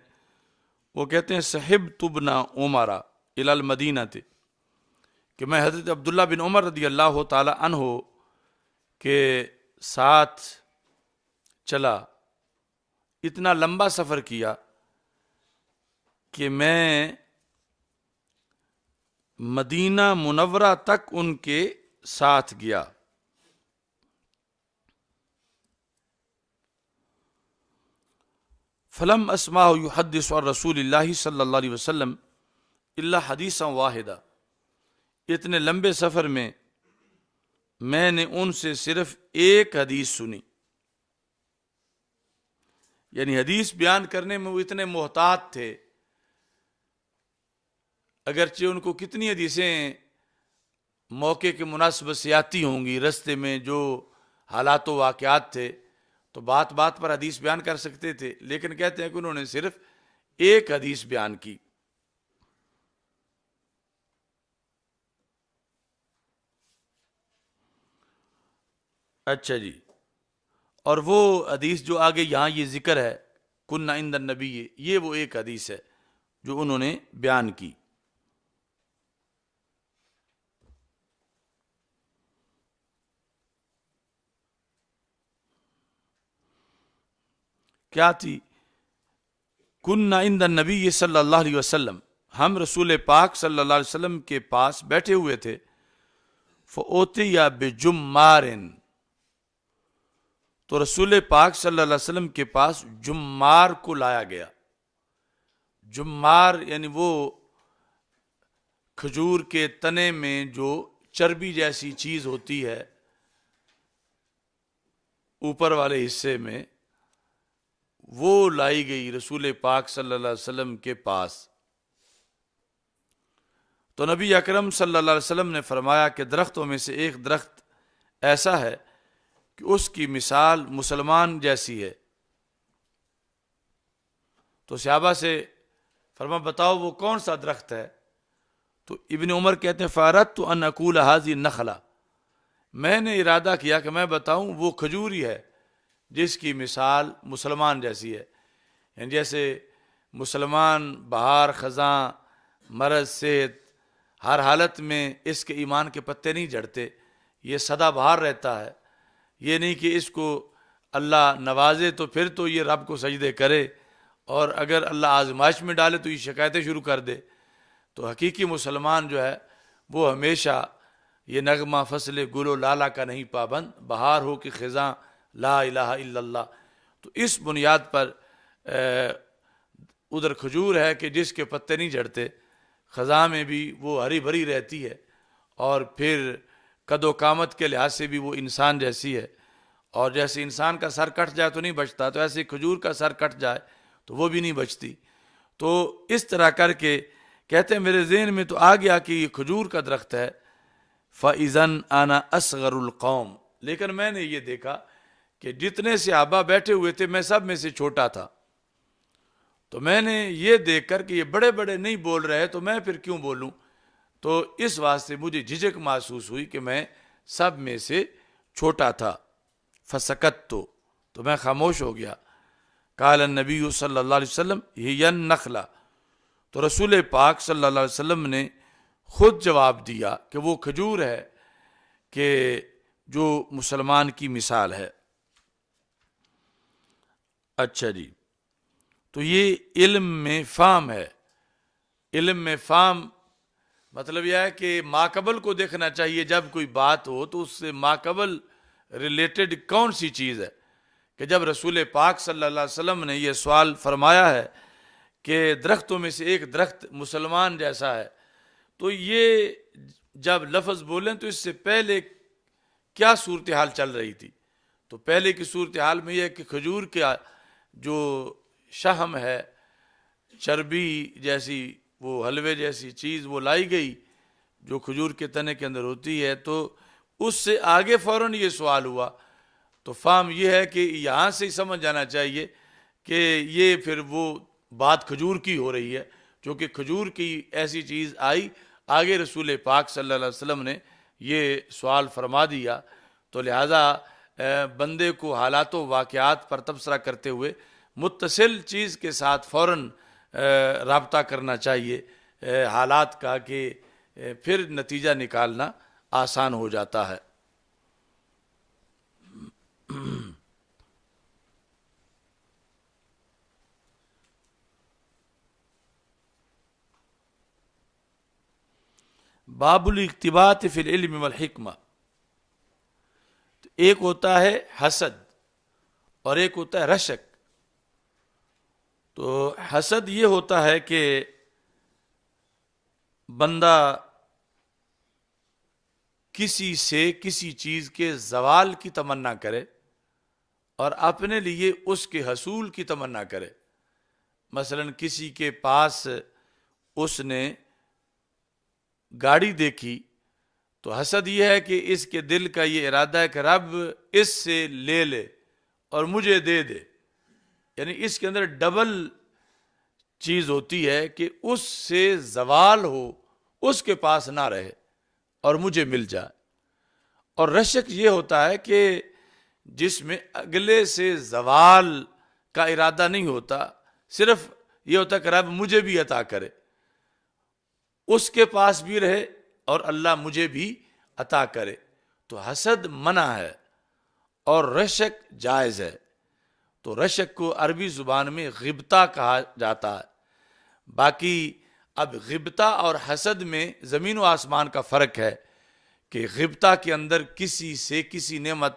وہ کہتے ہیں صحبت ابن عمر الی المدینہ، کہ میں حضرت عبداللہ بن عمر رضی اللہ تعالیٰ عنہ کے ساتھ چلا، اتنا لمبا سفر کیا کہ میں مدینہ منورہ تک ان کے ساتھ گیا۔ فلم اسمع یحدث عن رسول اللہ صلی اللہ علیہ وسلم الا حدیثا واحدہ، اتنے لمبے سفر میں نے ان سے صرف ایک حدیث سنی، یعنی حدیث بیان کرنے میں وہ اتنے محتاط تھے اگرچہ ان کو کتنی حدیثیں موقع کے مناسبت سے آتی ہوں گی، رستے میں جو حالات و واقعات تھے تو بات بات پر حدیث بیان کر سکتے تھے، لیکن کہتے ہیں کہ انہوں نے صرف ایک حدیث بیان کی۔ اچھا جی، اور وہ حدیث جو آگے یہاں یہ ذکر ہے کننا عند النبی، یہ وہ ایک حدیث ہے جو انہوں نے بیان کی۔ کیا تھی؟ کننا عند النبی صلی اللہ علیہ وسلم، ہم رسول پاک صلی اللہ علیہ وسلم کے پاس بیٹھے ہوئے تھے، فأوتي بجمار، تو رسول پاک صلی اللہ علیہ وسلم کے پاس جمار کو لایا گیا۔ جمار یعنی وہ کھجور کے تنے میں جو چربی جیسی چیز ہوتی ہے اوپر والے حصے میں، وہ لائی گئی رسول پاک صلی اللہ علیہ وسلم کے پاس۔ تو نبی اکرم صلی اللہ علیہ وسلم نے فرمایا کہ درختوں میں سے ایک درخت ایسا ہے کہ اس کی مثال مسلمان جیسی ہے۔ تو صحابہ سے فرما بتاؤ وہ کون سا درخت ہے؟ تو ابن عمر کہتے ہیں فاردت ان اقول هذه النخلہ، میں نے ارادہ کیا کہ میں بتاؤں وہ کھجوری ہے جس کی مثال مسلمان جیسی ہے، یعنی جیسے مسلمان بہار خزاں مرض صحت ہر حالت میں اس کے ایمان کے پتے نہیں جھڑتے، یہ سدا بہار رہتا ہے، یہ نہیں کہ اس کو اللہ نوازے تو پھر تو یہ رب کو سجدے کرے، اور اگر اللہ آزمائش میں ڈالے تو یہ شکایتیں شروع کر دے۔ تو حقیقی مسلمان جو ہے وہ ہمیشہ یہ نغمہ فصل گل و لالا کا نہیں پابند، بہار ہو کہ خزاں لا الہ الا اللہ۔ تو اس بنیاد پر ادھر کھجور ہے کہ جس کے پتے نہیں جھڑتے، خزاں میں بھی وہ ہری بھری رہتی ہے، اور پھر قد و قامت کے لحاظ سے بھی وہ انسان جیسی ہے، اور جیسے انسان کا سر کٹ جائے تو نہیں بچتا، تو ایسے کھجور کا سر کٹ جائے تو وہ بھی نہیں بچتی۔ تو اس طرح کر کے کہتے ہیں میرے ذہن میں تو آ گیا کہ یہ کھجور کا درخت ہے۔ فَإِذًا أَنَا أَصْغَرُ الْقَوْمِ، لیکن میں نے یہ دیکھا کہ جتنے صحابہ بیٹھے ہوئے تھے میں سب میں سے چھوٹا تھا، تو میں نے یہ دیکھ کر کہ یہ بڑے بڑے نہیں بول رہے تو میں پھر کیوں بولوں، تو اس واسطے مجھے جھجک محسوس ہوئی کہ میں سب میں سے چھوٹا تھا۔ فسکت تو میں خاموش ہو گیا۔ قال النبی صلی اللہ علیہ وسلم ہی النخلہ، تو رسول پاک صلی اللہ علیہ وسلم نے خود جواب دیا کہ وہ کھجور ہے کہ جو مسلمان کی مثال ہے۔ اچھا جی، تو یہ علم میں فہم ہے۔ علم میں فہم مطلب یہ ہے کہ ماقبل کو دیکھنا چاہیے، جب کوئی بات ہو تو اس سے ماقبل ریلیٹڈ کون سی چیز ہے۔ کہ جب رسول پاک صلی اللہ علیہ وسلم نے یہ سوال فرمایا ہے کہ درختوں میں سے ایک درخت مسلمان جیسا ہے، تو یہ جب لفظ بولیں تو اس سے پہلے کیا صورتحال چل رہی تھی؟ تو پہلے کی صورتحال میں یہ ہے کہ کھجور کا جو شہم ہے، چربی جیسی وہ حلوے جیسی چیز وہ لائی گئی جو کھجور کے تنے کے اندر ہوتی ہے، تو اس سے آگے فوراً یہ سوال ہوا۔ تو فہم یہ ہے کہ یہاں سے ہی سمجھ جانا چاہیے کہ یہ پھر وہ بات کھجور کی ہو رہی ہے، کیونکہ کھجور کی ایسی چیز آئی، آگے رسول پاک صلی اللہ علیہ وسلم نے یہ سوال فرما دیا، تو لہٰذا بندے کو حالات و واقعات پر تبصرہ کرتے ہوئے متصل چیز کے ساتھ فوراً رابطہ کرنا چاہیے حالات کا، کہ پھر نتیجہ نکالنا آسان ہو جاتا ہے۔ باب الاقتباس فی العلم والحکمہ، ایک ہوتا ہے حسد اور ایک ہوتا ہے رشک۔ تو حسد یہ ہوتا ہے کہ بندہ کسی سے کسی چیز کے زوال کی تمنا کرے اور اپنے لیے اس کے حصول کی تمنا کرے۔ مثلا کسی کے پاس اس نے گاڑی دیکھی تو حسد یہ ہے کہ اس کے دل کا یہ ارادہ ہے کہ رب اس سے لے لے اور مجھے دے دے، یعنی اس کے اندر ڈبل چیز ہوتی ہے کہ اس سے زوال ہو، اس کے پاس نہ رہے اور مجھے مل جائے۔ اور رشک یہ ہوتا ہے کہ جس میں اگلے سے زوال کا ارادہ نہیں ہوتا، صرف یہ ہوتا ہے کہ رب مجھے بھی عطا کرے، اس کے پاس بھی رہے اور اللہ مجھے بھی عطا کرے۔ تو حسد منع ہے اور رشک جائز ہے۔ تو رشک کو عربی زبان میں غبطہ کہا جاتا ہے۔ باقی اب غبطہ اور حسد میں زمین و آسمان کا فرق ہے کہ غبطہ کے اندر کسی سے کسی نعمت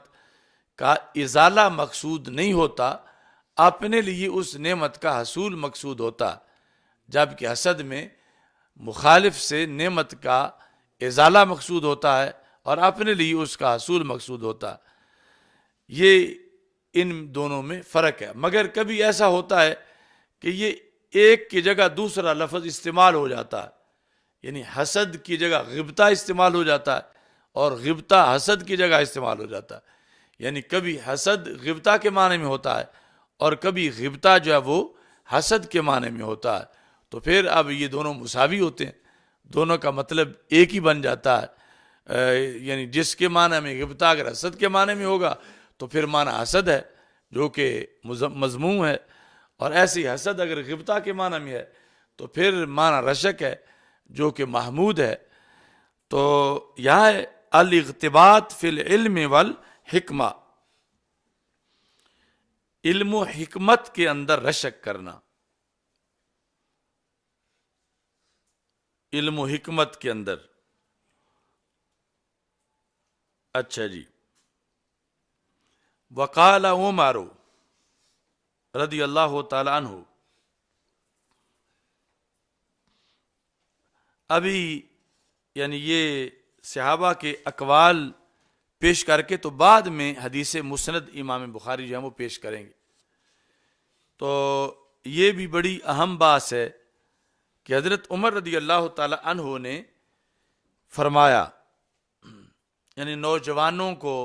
کا ازالہ مقصود نہیں ہوتا، اپنے لیے اس نعمت کا حصول مقصود ہوتا، جبکہ حسد میں مخالف سے نعمت کا ازالہ مقصود ہوتا ہے اور اپنے لیے اس کا حصول مقصود ہوتا۔ یہ ان دونوں میں فرق ہے۔ مگر کبھی ایسا ہوتا ہے کہ یہ ایک کی جگہ دوسرا لفظ استعمال ہو جاتا ہے، یعنی حسد کی جگہ غبطہ استعمال ہو جاتا ہے اور غبطہ حسد کی جگہ استعمال ہو جاتا ہے۔ یعنی کبھی حسد غبطہ کے معنی میں ہوتا ہے اور کبھی غبطہ جو ہے وہ حسد کے معنی میں ہوتا ہے۔ تو پھر اب یہ دونوں مساوی ہوتے ہیں، دونوں کا مطلب ایک ہی بن جاتا ہے۔ یعنی جس کے معنی میں غبطہ اگر حسد کے معنی میں ہوگا تو پھر معنی حسد ہے جو کہ مذموم ہے، اور ایسے ہی حسد اگر غبطہ کے معنی میں ہے تو پھر معنی رشک ہے جو کہ محمود ہے۔ تو یہاں ہے الاغتباط فی العلم والحکمہ، علم و حکمت کے اندر رشک کرنا، علم و حکمت کے اندر۔ اچھا جی، وقال عمر رضی اللہ تعالی عنہ، ابھی یعنی یہ صحابہ کے اقوال پیش کر کے تو بعد میں حدیث مسند امام بخاری جو ہے وہ پیش کریں گے۔ تو یہ بھی بڑی اہم بات ہے کہ حضرت عمر رضی اللہ تعالی عنہ نے فرمایا، یعنی نوجوانوں کو،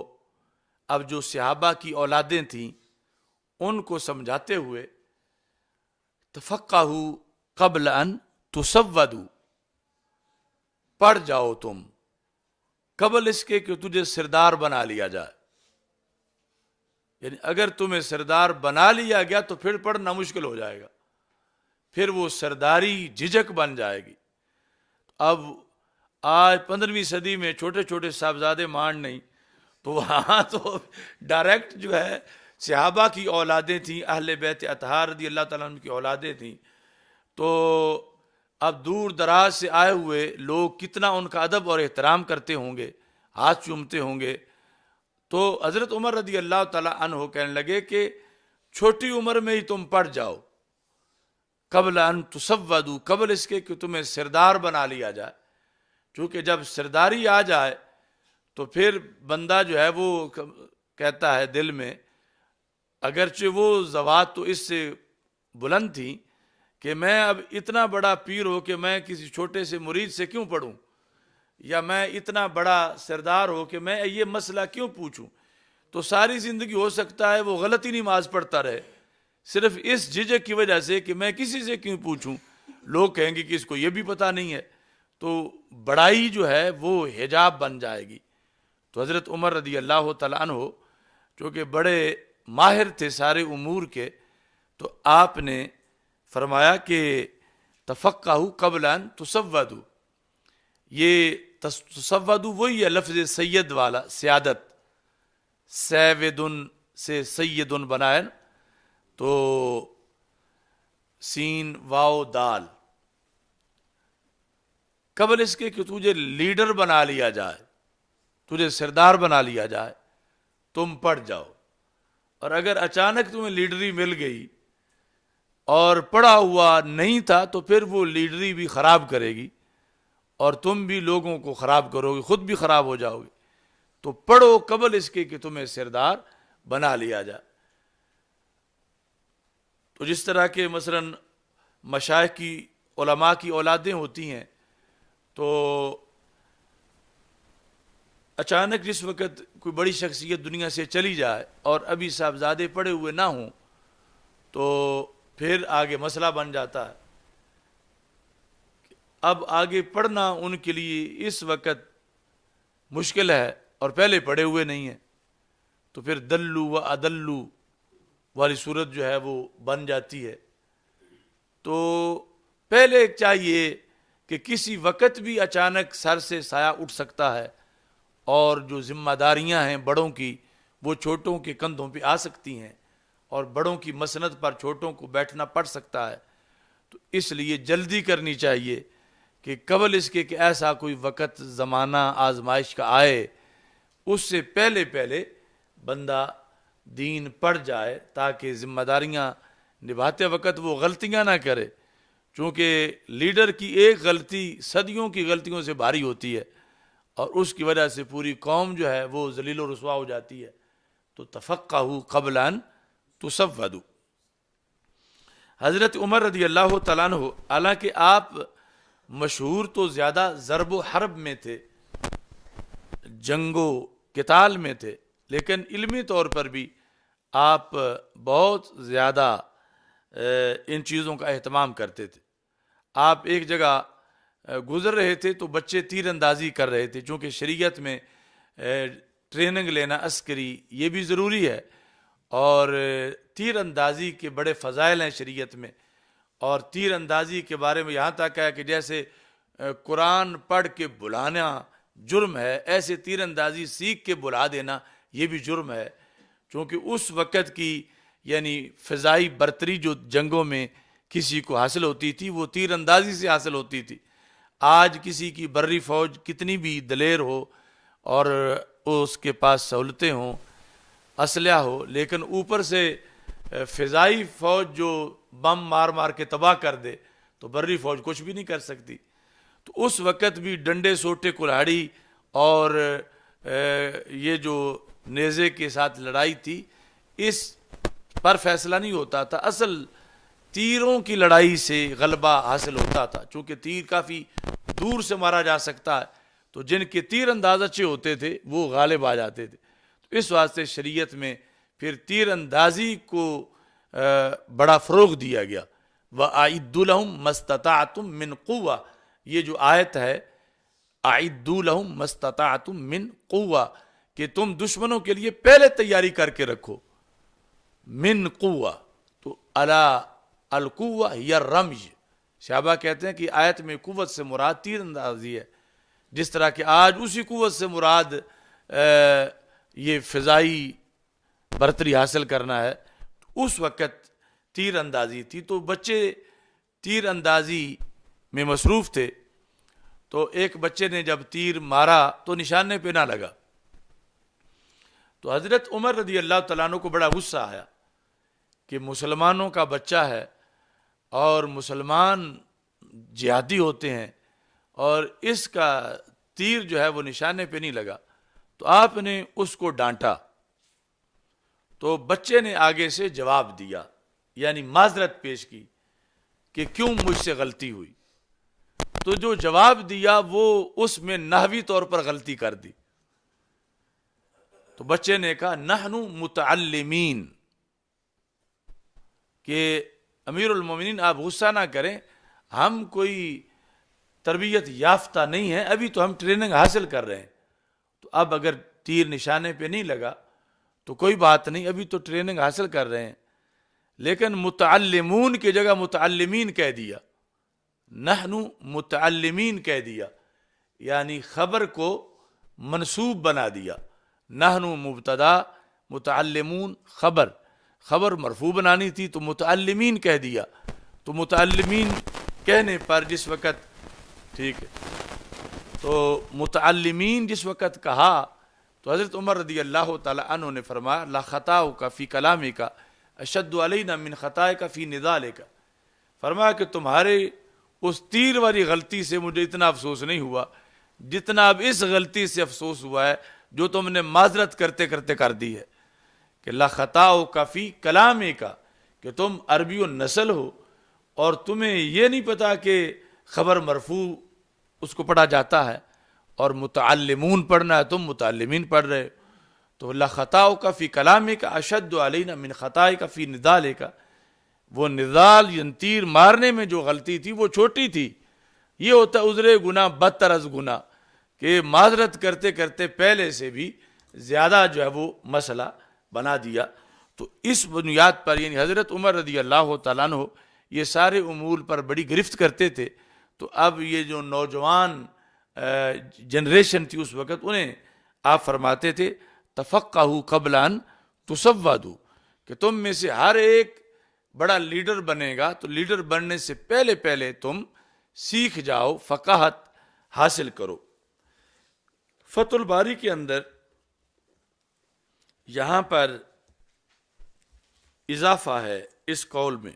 اب جو صحابہ کی اولادیں تھیں ان کو سمجھاتے ہوئے، تفقہوا قبل ان تسودوا، پڑھ جاؤ تم قبل اس کے کہ تجھے سردار بنا لیا جائے۔ یعنی اگر تمہیں سردار بنا لیا گیا تو پھر پڑھنا مشکل ہو جائے گا، پھر وہ سرداری جھجک بن جائے گی۔ اب آج 15ویں صدی میں چھوٹے چھوٹے صاحبزادے مان نہیں، تو وہاں تو ڈائریکٹ جو ہے صحابہ کی اولادیں تھیں، اہل بیت اطہار رضی اللہ تعالیٰ عنہ کی اولادیں تھیں، تو اب دور دراز سے آئے ہوئے لوگ کتنا ان کا ادب اور احترام کرتے ہوں گے، ہاتھ چومتے ہوں گے۔ تو حضرت عمر رضی اللہ تعالیٰ عنہ کہنے لگے کہ چھوٹی عمر میں ہی تم پڑھ جاؤ، قبل ان تسودوا، قبل اس کے کہ تمہیں سردار بنا لیا جائے۔ چونکہ جب سرداری آ جائے تو پھر بندہ جو ہے وہ کہتا ہے دل میں، اگرچہ وہ ذوات تو اس سے بلند تھی کہ میں اب اتنا بڑا پیر ہو کہ میں کسی چھوٹے سے مرید سے کیوں پڑھوں، یا میں اتنا بڑا سردار ہو کہ میں یہ مسئلہ کیوں پوچھوں۔ تو ساری زندگی ہو سکتا ہے وہ غلطی نماز پڑھتا رہے، صرف اس جھجک کی وجہ سے کہ میں کسی سے کیوں پوچھوں، لوگ کہیں گے کہ اس کو یہ بھی پتہ نہیں ہے، تو بڑائی جو ہے وہ حجاب بن جائے گی۔ تو حضرت عمر رضی اللہ تعالیٰ عنہ چونکہ بڑے ماہر تھے سارے امور کے، تو آپ نے فرمایا کہ تفقہوا قبل ان تسودوا، یہ تسودوا وہی ہے لفظ سید والا، سیادت، سیودن سے سیدن بنائے، تو سین واو دال، قبل اس کے کہ تجھے لیڈر بنا لیا جائے، تجھے سردار بنا لیا جائے، تم پڑھ جاؤ۔ اور اگر اچانک تمہیں لیڈری مل گئی اور پڑھا ہوا نہیں تھا تو پھر وہ لیڈری بھی خراب کرے گی اور تم بھی لوگوں کو خراب کرو گے، خود بھی خراب ہو جاؤ گے۔ تو پڑھو قبل اس کے کہ تمہیں سردار بنا لیا جائے۔ تو جس طرح کے مثلا مشائخ کی، علماء کی اولادیں ہوتی ہیں، تو اچانک جس وقت کوئی بڑی شخصیت دنیا سے چلی جائے اور ابھی صاحبزادے پڑے ہوئے نہ ہوں تو پھر آگے مسئلہ بن جاتا ہے. اب آگے پڑھنا ان کے لیے اس وقت مشکل ہے اور پہلے پڑھے ہوئے نہیں ہیں، تو پھر دلو و ادلو والی صورت جو ہے وہ بن جاتی ہے. تو پہلے چاہیے کہ کسی وقت بھی اچانک سر سے سایہ اٹھ سکتا ہے اور جو ذمہ داریاں ہیں بڑوں کی وہ چھوٹوں کے کندھوں پہ آ سکتی ہیں اور بڑوں کی مسند پر چھوٹوں کو بیٹھنا پڑ سکتا ہے. تو اس لیے جلدی کرنی چاہیے کہ قبل اس کے کہ ایسا کوئی وقت زمانہ آزمائش کا آئے اس سے پہلے پہلے بندہ دین پڑھ جائے تاکہ ذمہ داریاں نبھاتے وقت وہ غلطیاں نہ کرے، چونکہ لیڈر کی ایک غلطی صدیوں کی غلطیوں سے بھاری ہوتی ہے اور اس کی وجہ سے پوری قوم جو ہے وہ ذلیل و رسوا ہو جاتی ہے. تو تفقہوا قبل ان تصودوا. حضرت عمر رضی اللہ تعالیٰ عنہ حالانکہ آپ مشہور تو زیادہ ضرب و حرب میں تھے، جنگ و قتال میں تھے، لیکن علمی طور پر بھی آپ بہت زیادہ ان چیزوں کا اہتمام کرتے تھے. آپ ایک جگہ گزر رہے تھے تو بچے تیر اندازی کر رہے تھے، چونکہ شریعت میں ٹریننگ لینا عسکری یہ بھی ضروری ہے اور تیر اندازی کے بڑے فضائل ہیں شریعت میں. اور تیر اندازی کے بارے میں یہاں تک ہے کہ جیسے قرآن پڑھ کے بلانا جرم ہے، ایسے تیر اندازی سیکھ کے بلا دینا یہ بھی جرم ہے، چونکہ اس وقت کی یعنی فضائی برتری جو جنگوں میں کسی کو حاصل ہوتی تھی وہ تیر اندازی سے حاصل ہوتی تھی. آج کسی کی بری فوج کتنی بھی دلیر ہو اور اس کے پاس سہولتیں ہوں، اسلحہ ہو، لیکن اوپر سے فضائی فوج جو بم مار مار کے تباہ کر دے تو بری فوج کچھ بھی نہیں کر سکتی. تو اس وقت بھی ڈنڈے سوٹے کلہاڑی اور یہ جو نیزے کے ساتھ لڑائی تھی اس پر فیصلہ نہیں ہوتا تھا، اصل تیروں کی لڑائی سے غلبہ حاصل ہوتا تھا، چونکہ تیر کافی دور سے مارا جا سکتا ہے تو جن کے تیر انداز اچھے ہوتے تھے وہ غالب آ جاتے تھے. تو اس واسطے شریعت میں پھر تیر اندازی کو بڑا فروغ دیا گیا. وَأَعِدُّوا لَهُم مَا اسْتَطَعْتُم مِّن قُوَّةٍ، یہ جو آیت ہے اعدوا لهم ما استطعتم من قوہ، کہ تم دشمنوں کے لیے پہلے تیاری کر کے رکھو. من قوہ، تو الا القوہ یا رمج، صحابہ کہتے ہیں کہ آیت میں قوت سے مراد تیر اندازی ہے، جس طرح کہ آج اسی قوت سے مراد یہ فضائی برتری حاصل کرنا ہے. اس وقت تیر اندازی تھی تو بچے تیر اندازی میں مصروف تھے. تو ایک بچے نے جب تیر مارا تو نشانے پہ نہ لگا، تو حضرت عمر رضی اللہ تعالیٰ عنہ کو بڑا غصہ آیا کہ مسلمانوں کا بچہ ہے اور مسلمان جہادی ہوتے ہیں اور اس کا تیر جو ہے وہ نشانے پہ نہیں لگا. تو آپ نے اس کو ڈانٹا تو بچے نے آگے سے جواب دیا، یعنی معذرت پیش کی کہ کیوں مجھ سے غلطی ہوئی. تو جو جواب دیا وہ اس میں نحوی طور پر غلطی کر دی. تو بچے نے کہا نحن متعلمین، کہ امیر المومنین آپ غصہ نہ کریں، ہم کوئی تربیت یافتہ نہیں ہیں، ابھی تو ہم ٹریننگ حاصل کر رہے ہیں. تو اب اگر تیر نشانے پہ نہیں لگا تو کوئی بات نہیں، ابھی تو ٹریننگ حاصل کر رہے ہیں. لیکن متعلمون کی جگہ متعلمین کہہ دیا، نحن متعلمین کہہ دیا، یعنی خبر کو منصوب بنا دیا. نحن مبتدا، متعلمون خبر، خبر مرفوع بنانی تھی تو متعلمین کہہ دیا. تو متعلمین کہنے پر جس وقت ٹھیک ہے تو متعلمین جس وقت کہا تو حضرت عمر رضی اللہ تعالی عنہ نے فرمایا لا خطاؤک فی کلامک اشد علینا من خطائک فی نضالک، فرمایا کہ تمہارے اس تیر والی غلطی سے مجھے اتنا افسوس نہیں ہوا جتنا اب اس غلطی سے افسوس ہوا ہے جو تم نے معذرت کرتے کرتے کر دی ہے. کہ لا خطاؤک فی کلامک، کہ تم عربی و نسل ہو اور تمہیں یہ نہیں پتا کہ خبر مرفوع اس کو پڑھا جاتا ہے، اور متعلمون پڑھنا ہے، تم متعلمین پڑھ رہے ہو، تو لخطاؤک فی کلامک اشد علینا من خطائک فی نضالک، وہ نضال یعنی تیر مارنے میں جو غلطی تھی وہ چھوٹی تھی، یہ ہوتا ہے عذر گناہ بدتر از گناہ، کہ معذرت کرتے کرتے پہلے سے بھی زیادہ جو ہے وہ مسئلہ بنا دیا۔ تو اس بنیاد پر یعنی حضرت عمر رضی اللہ تعالیٰ عنہ یہ سارے امور پر بڑی گرفت کرتے تھے۔ تو اب یہ جو نوجوان جنریشن تھی اس وقت، انہیں آپ فرماتے تھے تفقہوا قبل ان تسودوا، کہ تم میں سے ہر ایک بڑا لیڈر بنے گا تو لیڈر بننے سے پہلے پہلے تم سیکھ جاؤ، فقاہت حاصل کرو۔ فتح الباری کے اندر یہاں پر اضافہ ہے اس قول میں،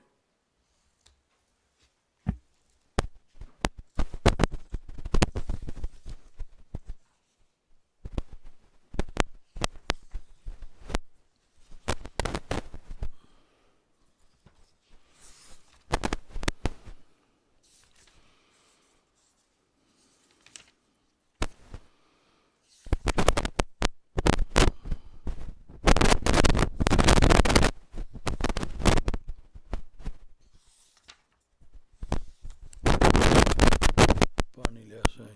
پانی لے آسائیں۔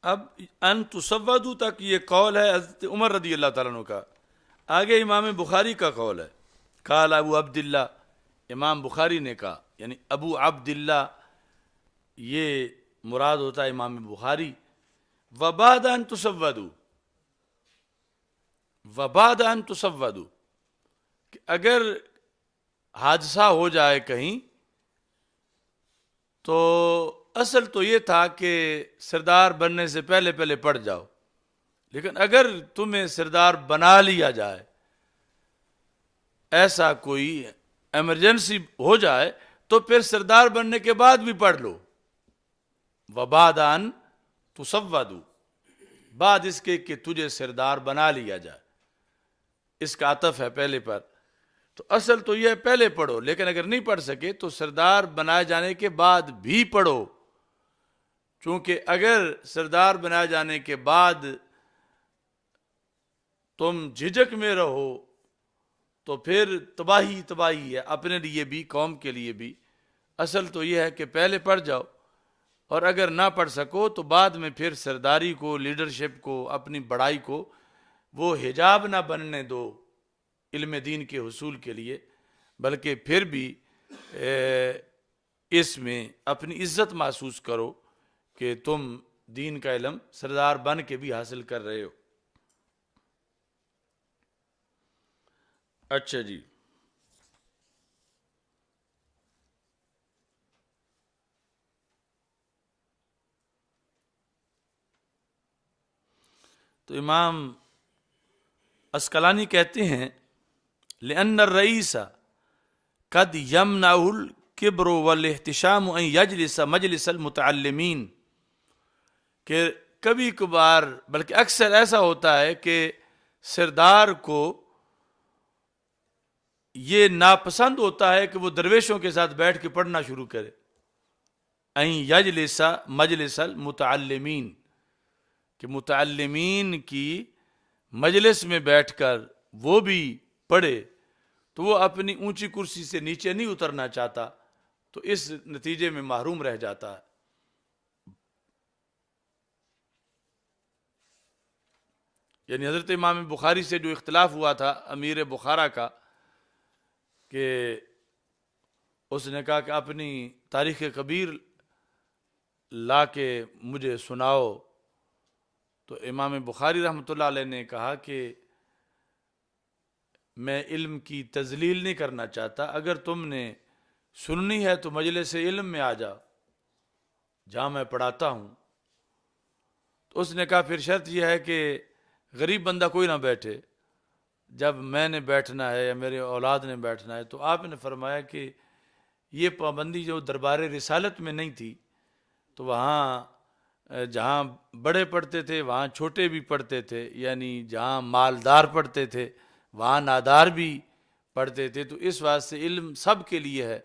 اب ان تسودوا تک یہ قول ہے حضرت عمر رضی اللہ تعالیٰ عنہ کا۔ آگے امام بخاری کا قول ہے، قال ابو عبداللہ، امام بخاری نے کہا، یعنی ابو عبداللہ یہ مراد ہوتا ہے امام بخاری۔ وبعد ان تسودوا، وبعد ان تسودوا، کہ اگر حادثہ ہو جائے کہیں تو اصل تو یہ تھا کہ سردار بننے سے پہلے پہلے پڑھ جاؤ، لیکن اگر تمہیں سردار بنا لیا جائے، ایسا کوئی ایمرجنسی ہو جائے تو پھر سردار بننے کے بعد بھی پڑھ لو۔ وبعد ان تسودوا، بعد اس کے کہ تجھے سردار بنا لیا جائے، اس کا عطف ہے پہلے پر۔ تو اصل تو یہ پہلے پڑھو، لیکن اگر نہیں پڑھ سکے تو سردار بنائے جانے کے بعد بھی پڑھو، چونکہ اگر سردار بنائے جانے کے بعد تم جھجک میں رہو تو پھر تباہی تباہی ہے، اپنے لیے بھی قوم کے لیے بھی۔ اصل تو یہ ہے کہ پہلے پڑھ جاؤ، اور اگر نہ پڑھ سکو تو بعد میں پھر سرداری کو، لیڈرشپ کو، اپنی بڑائی کو وہ حجاب نہ بننے دو علم دین کے حصول کے لیے، بلکہ پھر بھی اس میں اپنی عزت محسوس کرو کہ تم دین کا علم سردار بن کے بھی حاصل کر رہے ہو۔ اچھا جی، تو امام اسقلانی کہتے ہیں لأن الرئیس قد یمنعہ الکبر والاحتشام ان یجلس مجلس المتعلمین، کہ کبھی کبھار بلکہ اکثر ایسا ہوتا ہے کہ سردار کو یہ ناپسند ہوتا ہے کہ وہ درویشوں کے ساتھ بیٹھ کے پڑھنا شروع کرے۔ ان یجلس مجلس المتعلمین، کہ متعلمین کی مجلس میں بیٹھ کر وہ بھی پڑھے، تو وہ اپنی اونچی کرسی سے نیچے نہیں اترنا چاہتا، تو اس نتیجے میں محروم رہ جاتا ہے۔ یعنی حضرت امام بخاری سے جو اختلاف ہوا تھا امیر بخارا کا، کہ اس نے کہا کہ اپنی تاریخ کبیر لا کے مجھے سناؤ، تو امام بخاری رحمۃ اللہ علیہ نے کہا کہ میں علم کی تذلیل نہیں کرنا چاہتا، اگر تم نے سننی ہے تو مجلس علم میں آ جاؤ جہاں میں پڑھاتا ہوں۔ تو اس نے کہا پھر شرط یہ ہے کہ غریب بندہ کوئی نہ بیٹھے، جب میں نے بیٹھنا ہے یا میرے اولاد نے بیٹھنا ہے۔ تو آپ نے فرمایا کہ یہ پابندی جو دربار رسالت میں نہیں تھی، تو وہاں جہاں بڑے پڑھتے تھے وہاں چھوٹے بھی پڑھتے تھے، یعنی جہاں مالدار پڑھتے تھے وہاں نادار بھی پڑھتے تھے، تو اس واسطے علم سب کے لیے ہے،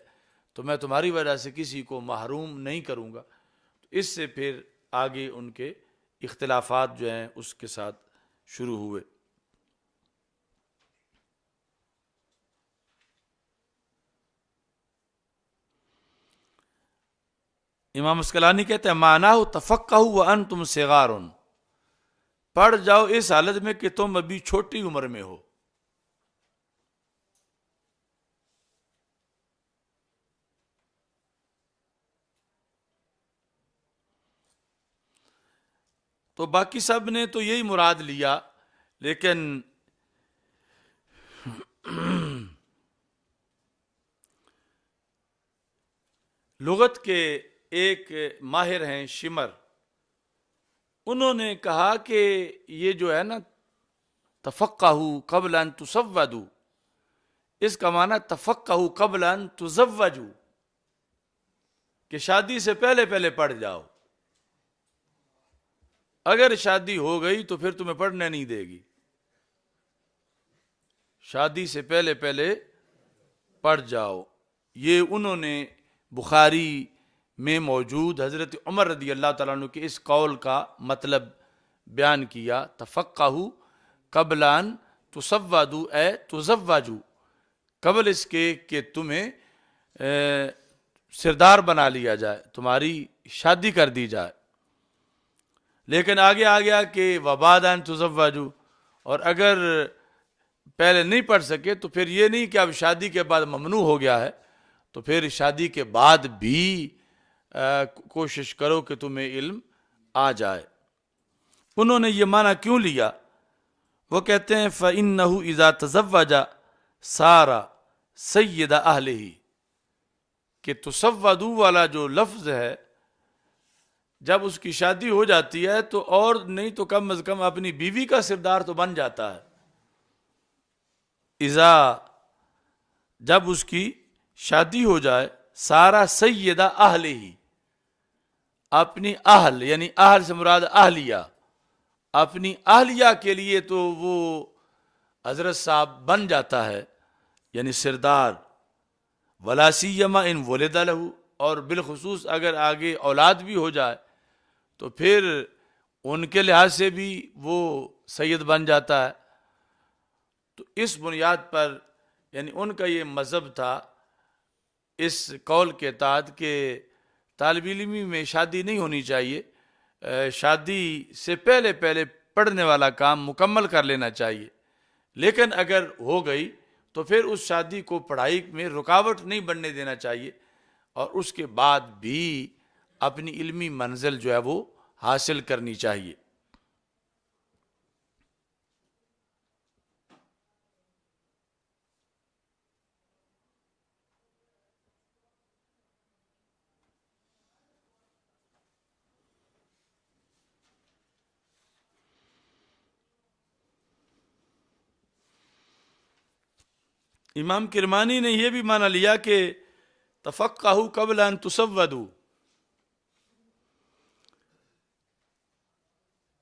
تو میں تمہاری وجہ سے کسی کو محروم نہیں کروں گا۔ تو اس سے پھر آگے ان کے اختلافات جو ہیں اس کے ساتھ شروع ہوئے۔ امام اسقلانی کہتے ہیں معناہ تفقہوا وانتم صغار، پڑھ جاؤ اس حالت میں کہ تم ابھی چھوٹی عمر میں ہو۔ تو باقی سب نے تو یہی مراد لیا، لیکن لغت کے ایک ماہر ہیں شمر، انہوں نے کہا کہ یہ جو ہے نا تفقہوا قبل ان تسودوا، اس کا معنی تفقہوا قبل ان تزوجوا، کہ شادی سے پہلے پہلے پڑھ جاؤ، اگر شادی ہو گئی تو پھر تمہیں پڑھنے نہیں دے گی، شادی سے پہلے پہلے پڑھ جاؤ۔ یہ انہوں نے بخاری میں موجود حضرت عمر رضی اللہ تعالیٰ عنہ کے اس قول کا مطلب بیان کیا، تفقہوا قبل ان تسودوا اے تزوجوا، قبل اس کے کہ تمہیں سردار بنا لیا جائے، تمہاری شادی کر دی جائے۔ لیکن آگے آ گیا کہ وبعد ان تزوجوا، اور اگر پہلے نہیں پڑھ سکے تو پھر یہ نہیں کہ اب شادی کے بعد ممنوع ہو گیا ہے، تو پھر شادی کے بعد بھی کوشش کرو کہ تمہیں علم آ جائے۔ انہوں نے یہ معنی کیوں لیا؟ وہ کہتے ہیں فَإِنَّهُ إِذَا تَزَوَّجَ صَارَ سَيِّدَ أَهْلِهِ، کہ تسودوا والا جو لفظ ہے جب اس کی شادی ہو جاتی ہے تو اور نہیں تو کم از کم اپنی بیوی کا سردار تو بن جاتا ہے۔ اذا، جب اس کی شادی ہو جائے، سارا سیدہ اہل ہی، اپنی اہل یعنی اہل سے مراد اہلیہ، اپنی اہلیہ کے لیے تو وہ حضرت صاحب بن جاتا ہے، یعنی سردار۔ ولا سیما ان ولد لہ، اور بالخصوص اگر آگے اولاد بھی ہو جائے تو پھر ان کے لحاظ سے بھی وہ سید بن جاتا ہے۔ تو اس بنیاد پر یعنی ان کا یہ مذہب تھا اس قول کے تحت کہ طالب علمی میں شادی نہیں ہونی چاہیے، شادی سے پہلے پہلے پڑھنے والا کام مکمل کر لینا چاہیے، لیکن اگر ہو گئی تو پھر اس شادی کو پڑھائی میں رکاوٹ نہیں بننے دینا چاہیے، اور اس کے بعد بھی اپنی علمی منزل جو ہے وہ حاصل کرنی چاہیے۔ امام کرمانی نے یہ بھی معنی لیا کہ تفقہوا قبل ان تسودوا،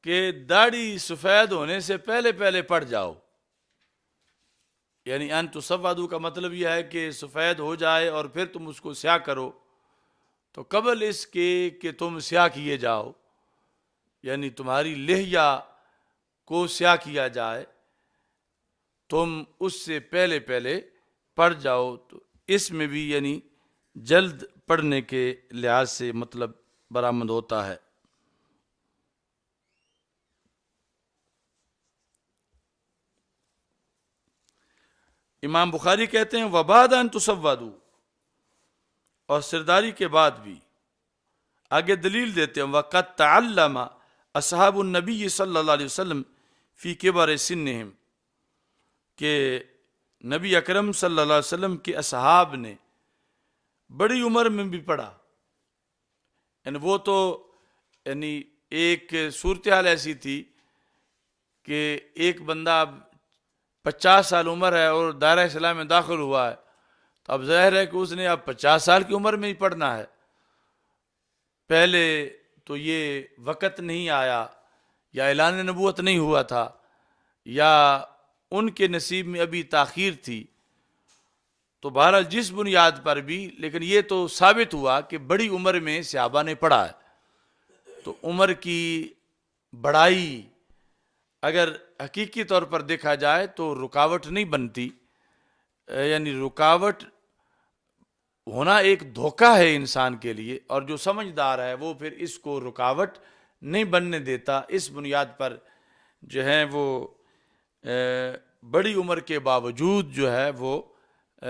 کہ داڑھی سفید ہونے سے پہلے پہلے پڑھ جاؤ، یعنی ان تسودوا کا مطلب یہ ہے کہ سفید ہو جائے اور پھر تم اس کو سیاہ کرو، تو قبل اس کے کہ تم سیاہ کیے جاؤ، یعنی تمہاری لحیہ کو سیاہ کیا جائے، تم اس سے پہلے پہلے پڑھ جاؤ۔ تو اس میں بھی یعنی جلد پڑھنے کے لحاظ سے مطلب برآمد ہوتا ہے۔ امام بخاری کہتے ہیں وبعد ان تسودوا، اور سرداری کے بعد بھی آگے دلیل دیتے ہیں وقد تعلم اصحاب النبی صلی اللہ علیہ وسلم فی کبر سنہم، کہ نبی اکرم صلی اللہ علیہ وسلم کے اصحاب نے بڑی عمر میں بھی پڑھا. یعنی وہ تو یعنی ایک صورتحال ایسی تھی کہ ایک بندہ 50 سال عمر ہے اور دائرہ اسلام میں داخل ہوا ہے، تو اب ظاہر ہے کہ اس نے اب 50 سال کی عمر میں ہی پڑھنا ہے. پہلے تو یہ وقت نہیں آیا، یا اعلان نبوت نہیں ہوا تھا، یا ان کے نصیب میں ابھی تاخیر تھی. تو بہرحال جس بنیاد پر بھی، لیکن یہ تو ثابت ہوا کہ بڑی عمر میں صحابہ نے پڑھا ہے. تو عمر کی بڑائی اگر حقیقی طور پر دیکھا جائے تو رکاوٹ نہیں بنتی، یعنی رکاوٹ ہونا ایک دھوکہ ہے انسان کے لیے، اور جو سمجھدار ہے وہ پھر اس کو رکاوٹ نہیں بننے دیتا. اس بنیاد پر جو ہے وہ بڑی عمر کے باوجود جو ہے وہ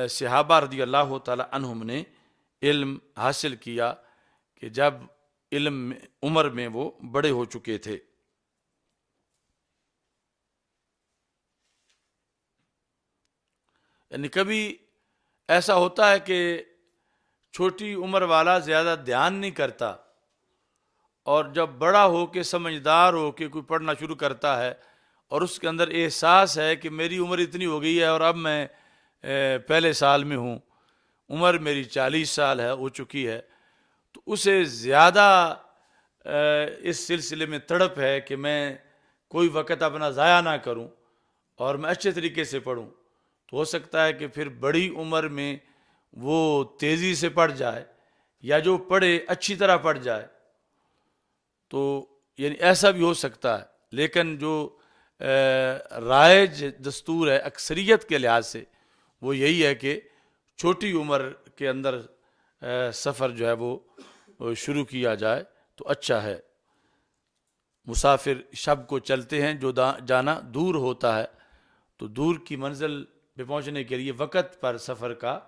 صحابہ رضی اللہ تعالی عنہم نے علم حاصل کیا، کہ جب علم عمر میں وہ بڑے ہو چکے تھے. یعنی کبھی ایسا ہوتا ہے کہ چھوٹی عمر والا زیادہ دھیان نہیں کرتا، اور جب بڑا ہو کے سمجھدار ہو کے کوئی پڑھنا شروع کرتا ہے اور اس کے اندر احساس ہے کہ میری عمر اتنی ہو گئی ہے اور اب میں پہلے سال میں ہوں، عمر میری 40 سال ہے ہو چکی ہے، تو اسے زیادہ اس سلسلے میں تڑپ ہے کہ میں کوئی وقت اپنا ضائع نہ کروں اور میں اچھے طریقے سے پڑھوں. تو ہو سکتا ہے کہ پھر بڑی عمر میں وہ تیزی سے پڑھ جائے، یا جو پڑھے اچھی طرح پڑھ جائے. تو یعنی ایسا بھی ہو سکتا ہے، لیکن جو رائج دستور ہے اکثریت کے لحاظ سے وہ یہی ہے کہ چھوٹی عمر کے اندر سفر جو ہے وہ شروع کیا جائے تو اچھا ہے. مسافر شب کو چلتے ہیں، جو جانا دور ہوتا ہے، تو دور کی منزل پہ پہنچنے کے لیے وقت پر سفر کا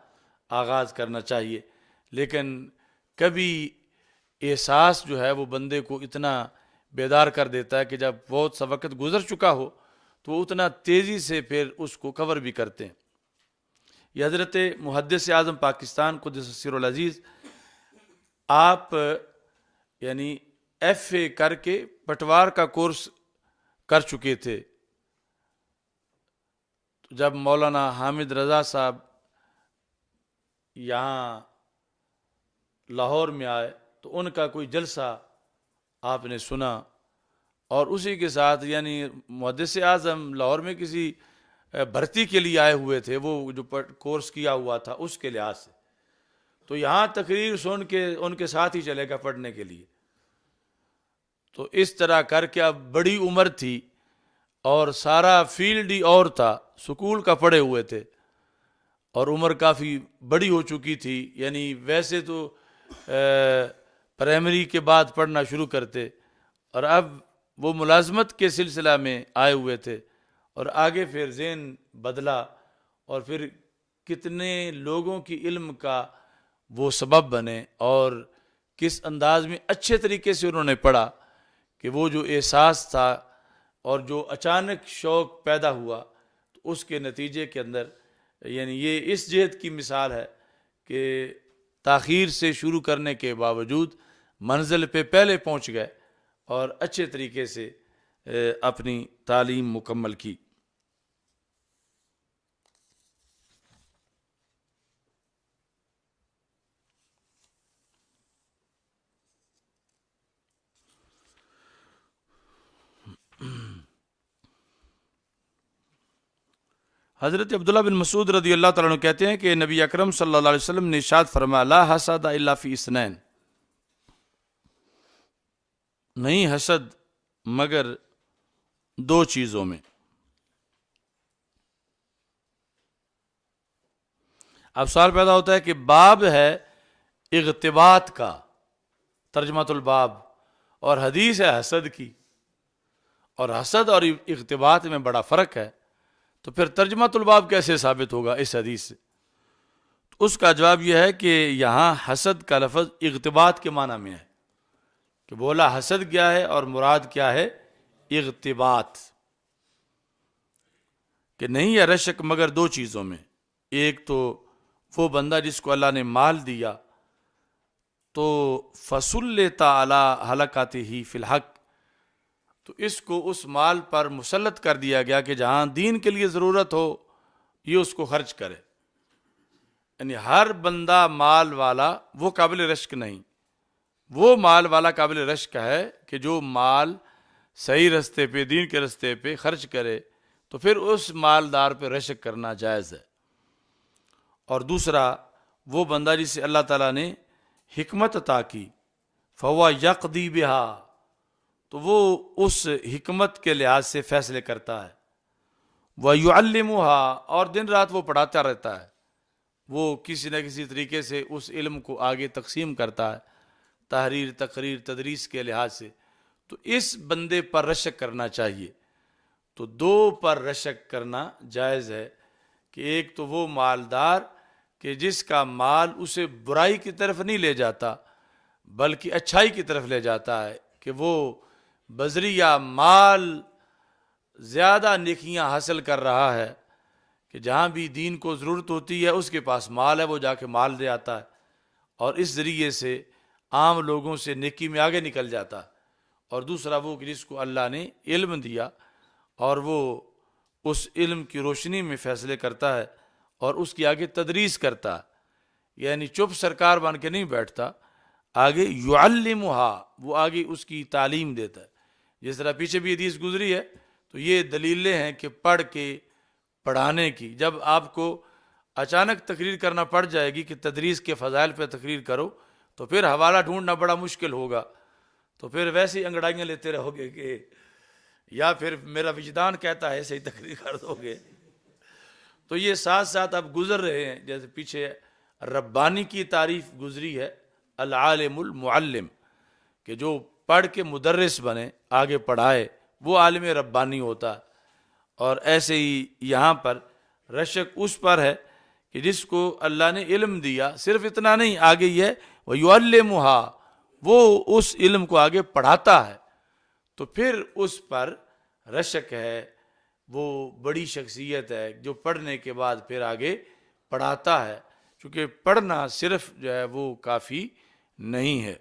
آغاز کرنا چاہیے. لیکن کبھی احساس جو ہے وہ بندے کو اتنا بیدار کر دیتا ہے کہ جب بہت سا وقت گزر چکا ہو تو وہ اتنا تیزی سے پھر اس کو کور بھی کرتے ہیں. یہ حضرت محدث اعظم پاکستان قدس سر العزیز آپ یعنی ایف اے کر کے پٹوار کا کورس کر چکے تھے. جب مولانا حامد رضا صاحب یہاں لاہور میں آئے تو ان کا کوئی جلسہ آپ نے سنا، اور اسی کے ساتھ یعنی محدث اعظم لاہور میں کسی بھرتی کے لیے آئے ہوئے تھے، وہ جو کورس کیا ہوا تھا اس کے لحاظ سے، تو یہاں تقریر سن کے ان کے ساتھ ہی چلے گا پڑھنے کے لیے. تو اس طرح کر کے اب بڑی عمر تھی اور سارا فیلڈ ہی اور تھا، سکول کا پڑھے ہوئے تھے اور عمر کافی بڑی ہو چکی تھی. یعنی ویسے تو پرائمری کے بعد پڑھنا شروع کرتے، اور اب وہ ملازمت کے سلسلہ میں آئے ہوئے تھے، اور آگے پھر ذہن بدلا، اور پھر کتنے لوگوں کی علم کا وہ سبب بنے، اور کس انداز میں اچھے طریقے سے انہوں نے پڑھا کہ وہ جو احساس تھا اور جو اچانک شوق پیدا ہوا، تو اس کے نتیجے کے اندر یعنی یہ اس جہت کی مثال ہے کہ تاخیر سے شروع کرنے کے باوجود منزل پہ پہلے پہنچ گئے اور اچھے طریقے سے اپنی تعلیم مکمل کی. حضرت عبداللہ بن مسعود رضی اللہ تعالیٰ عنہ کہتے ہیں کہ نبی اکرم صلی اللہ علیہ وسلم نے ارشاد فرمایا لا حسد الا فی اثنین، نہیں حسد مگر دو چیزوں میں. اب سوال پیدا ہوتا ہے کہ باب ہے اغتباط کا، ترجمۃ الباب، اور حدیث ہے حسد کی، اور حسد اور اغتباط میں بڑا فرق ہے. تو پھر ترجمہ الباب کیسے ثابت ہوگا اس حدیث سے؟ تو اس کا جواب یہ ہے کہ یہاں حسد کا لفظ اغتباط کے معنی میں ہے، کہ بولا حسد کیا ہے اور مراد کیا ہے؟ اغتباط، کہ نہیں ہے رشک مگر دو چیزوں میں، ایک تو وہ بندہ جس کو اللہ نے مال دیا تو فَسُلِّطَ عَلَىٰ هَلَكَتِهِ فِي الْحَقِّ، تو اس کو اس مال پر مسلط کر دیا گیا کہ جہاں دین کے لیے ضرورت ہو یہ اس کو خرچ کرے۔ یعنی ہر بندہ مال والا وہ قابل رشک نہیں، وہ مال والا قابل رشک ہے کہ جو مال صحیح رستے پہ، دین کے رستے پہ خرچ کرے، تو پھر اس مالدار پہ رشک کرنا جائز ہے۔ اور دوسرا وہ بندہ جسے اللہ تعالیٰ نے حکمت عطا کی، فَهُوَ يَقْضِي بِهَا، تو وہ اس حکمت کے لحاظ سے فیصلے کرتا ہے، وَيُعَلِّمُهَا، اور دن رات وہ پڑھاتا رہتا ہے، وہ کسی نہ کسی طریقے سے اس علم کو آگے تقسیم کرتا ہے، تحریر، تقریر، تدریس کے لحاظ سے، تو اس بندے پر رشک کرنا چاہیے۔ تو دو پر رشک کرنا جائز ہے، کہ ایک تو وہ مالدار کہ جس کا مال اسے برائی کی طرف نہیں لے جاتا بلکہ اچھائی کی طرف لے جاتا ہے، کہ وہ بذریعہ مال زیادہ نیکیاں حاصل کر رہا ہے، کہ جہاں بھی دین کو ضرورت ہوتی ہے اس کے پاس مال ہے، وہ جا کے مال دے آتا ہے، اور اس ذریعے سے عام لوگوں سے نیکی میں آگے نکل جاتا ہے۔ اور دوسرا وہ کہ جس کو اللہ نے علم دیا اور وہ اس علم کی روشنی میں فیصلے کرتا ہے اور اس کی آگے تدریس کرتا ہے، یعنی چپ سرکار بن کے نہیں بیٹھتا، آگے یعلمها، وہ آگے اس کی تعلیم دیتا ہے۔ جس طرح پیچھے بھی حدیث گزری ہے، تو یہ دلیلیں ہیں کہ پڑھ کے پڑھانے کی۔ جب آپ کو اچانک تقریر کرنا پڑ جائے گی کہ تدریس کے فضائل پہ تقریر کرو، تو پھر حوالہ ڈھونڈنا بڑا مشکل ہوگا، تو پھر ویسے ہی انگڑائیاں لیتے رہو گے، کہ یا پھر میرا وجدان کہتا ہے صحیح تقریر کر دو گے۔ تو یہ ساتھ ساتھ اب گزر رہے ہیں، جیسے پیچھے ربانی کی تعریف گزری ہے، العالم المعلم، کہ جو پڑھ کے مدرس بنے، آگے پڑھائے، وہ عالم ربانی ہوتا ہے۔ اور ایسے ہی یہاں پر رشک اس پر ہے کہ جس کو اللہ نے علم دیا، صرف اتنا نہیں، آگے یہ ہے وَيُعَلِّمُهَا، وہ اس علم کو آگے پڑھاتا ہے، تو پھر اس پر رشک ہے، وہ بڑی شخصیت ہے جو پڑھنے کے بعد پھر آگے پڑھاتا ہے، چونکہ پڑھنا صرف جو ہے وہ کافی نہیں ہے۔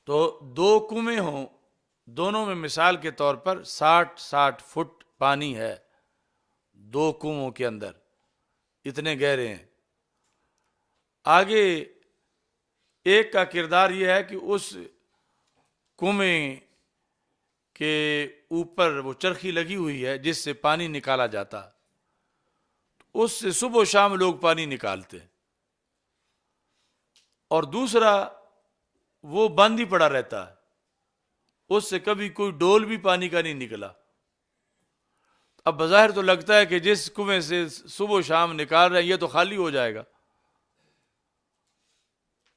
تو دو کنویں ہوں، دونوں میں مثال کے طور پر 60 فٹ پانی ہے، دو کنووں کے اندر اتنے گہرے ہیں۔ آگے ایک کا کردار یہ ہے کہ اس کنویں کے اوپر وہ چرخی لگی ہوئی ہے جس سے پانی نکالا جاتا، اس سے صبح و شام لوگ پانی نکالتے، اور دوسرا وہ بند ہی پڑا رہتا ہے، اس سے کبھی کوئی ڈول بھی پانی کا نہیں نکلا۔ اب بظاہر تو لگتا ہے کہ جس کنویں سے صبح و شام نکال رہے ہیں یہ تو خالی ہو جائے گا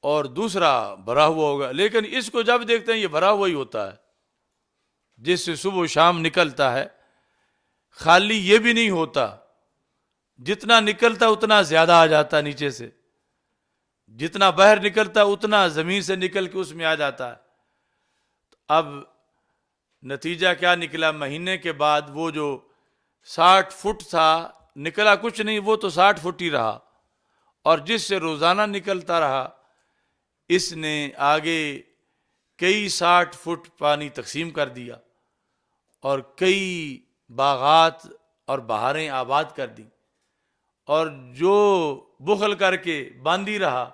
اور دوسرا بھرا ہوا ہوگا، لیکن اس کو جب دیکھتے ہیں یہ بھرا ہوا ہی ہوتا ہے، جس سے صبح و شام نکلتا ہے، خالی یہ بھی نہیں ہوتا، جتنا نکلتا اتنا زیادہ آ جاتا نیچے سے، جتنا باہر نکلتا اتنا زمین سے نکل کے اس میں آ جاتا ہے۔ اب نتیجہ کیا نکلا؟ مہینے کے بعد وہ جو 60 فٹ تھا نکلا کچھ نہیں، وہ تو 60 فٹ ہی رہا، اور جس سے روزانہ نکلتا رہا اس نے آگے کئی 60 فٹ پانی تقسیم کر دیا اور کئی باغات اور بہاریں آباد کر دی، اور جو بخل کر کے باندھی رہا،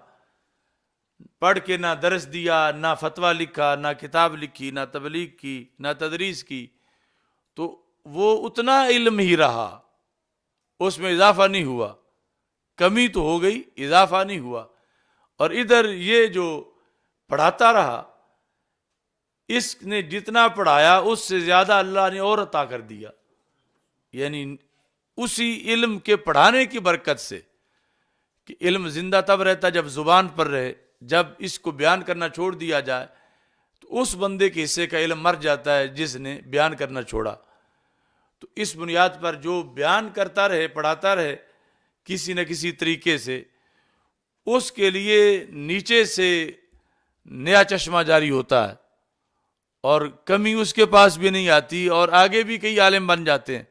پڑھ کے نہ درس دیا، نہ فتویٰ لکھا، نہ کتاب لکھی، نہ تبلیغ کی، نہ تدریس کی، تو وہ اتنا علم ہی رہا، اس میں اضافہ نہیں ہوا، کمی تو ہو گئی، اضافہ نہیں ہوا۔ اور ادھر یہ جو پڑھاتا رہا، اس نے جتنا پڑھایا اس سے زیادہ اللہ نے اور عطا کر دیا، یعنی اسی علم کے پڑھانے کی برکت سے، کہ علم زندہ تب رہتا جب زبان پر رہے، جب اس کو بیان کرنا چھوڑ دیا جائے تو اس بندے کے حصے کا علم مر جاتا ہے جس نے بیان کرنا چھوڑا۔ تو اس بنیاد پر جو بیان کرتا رہے، پڑھاتا رہے کسی نہ کسی طریقے سے، اس کے لیے نیچے سے نیا چشمہ جاری ہوتا ہے اور کمی اس کے پاس بھی نہیں آتی، اور آگے بھی کئی عالم بن جاتے ہیں۔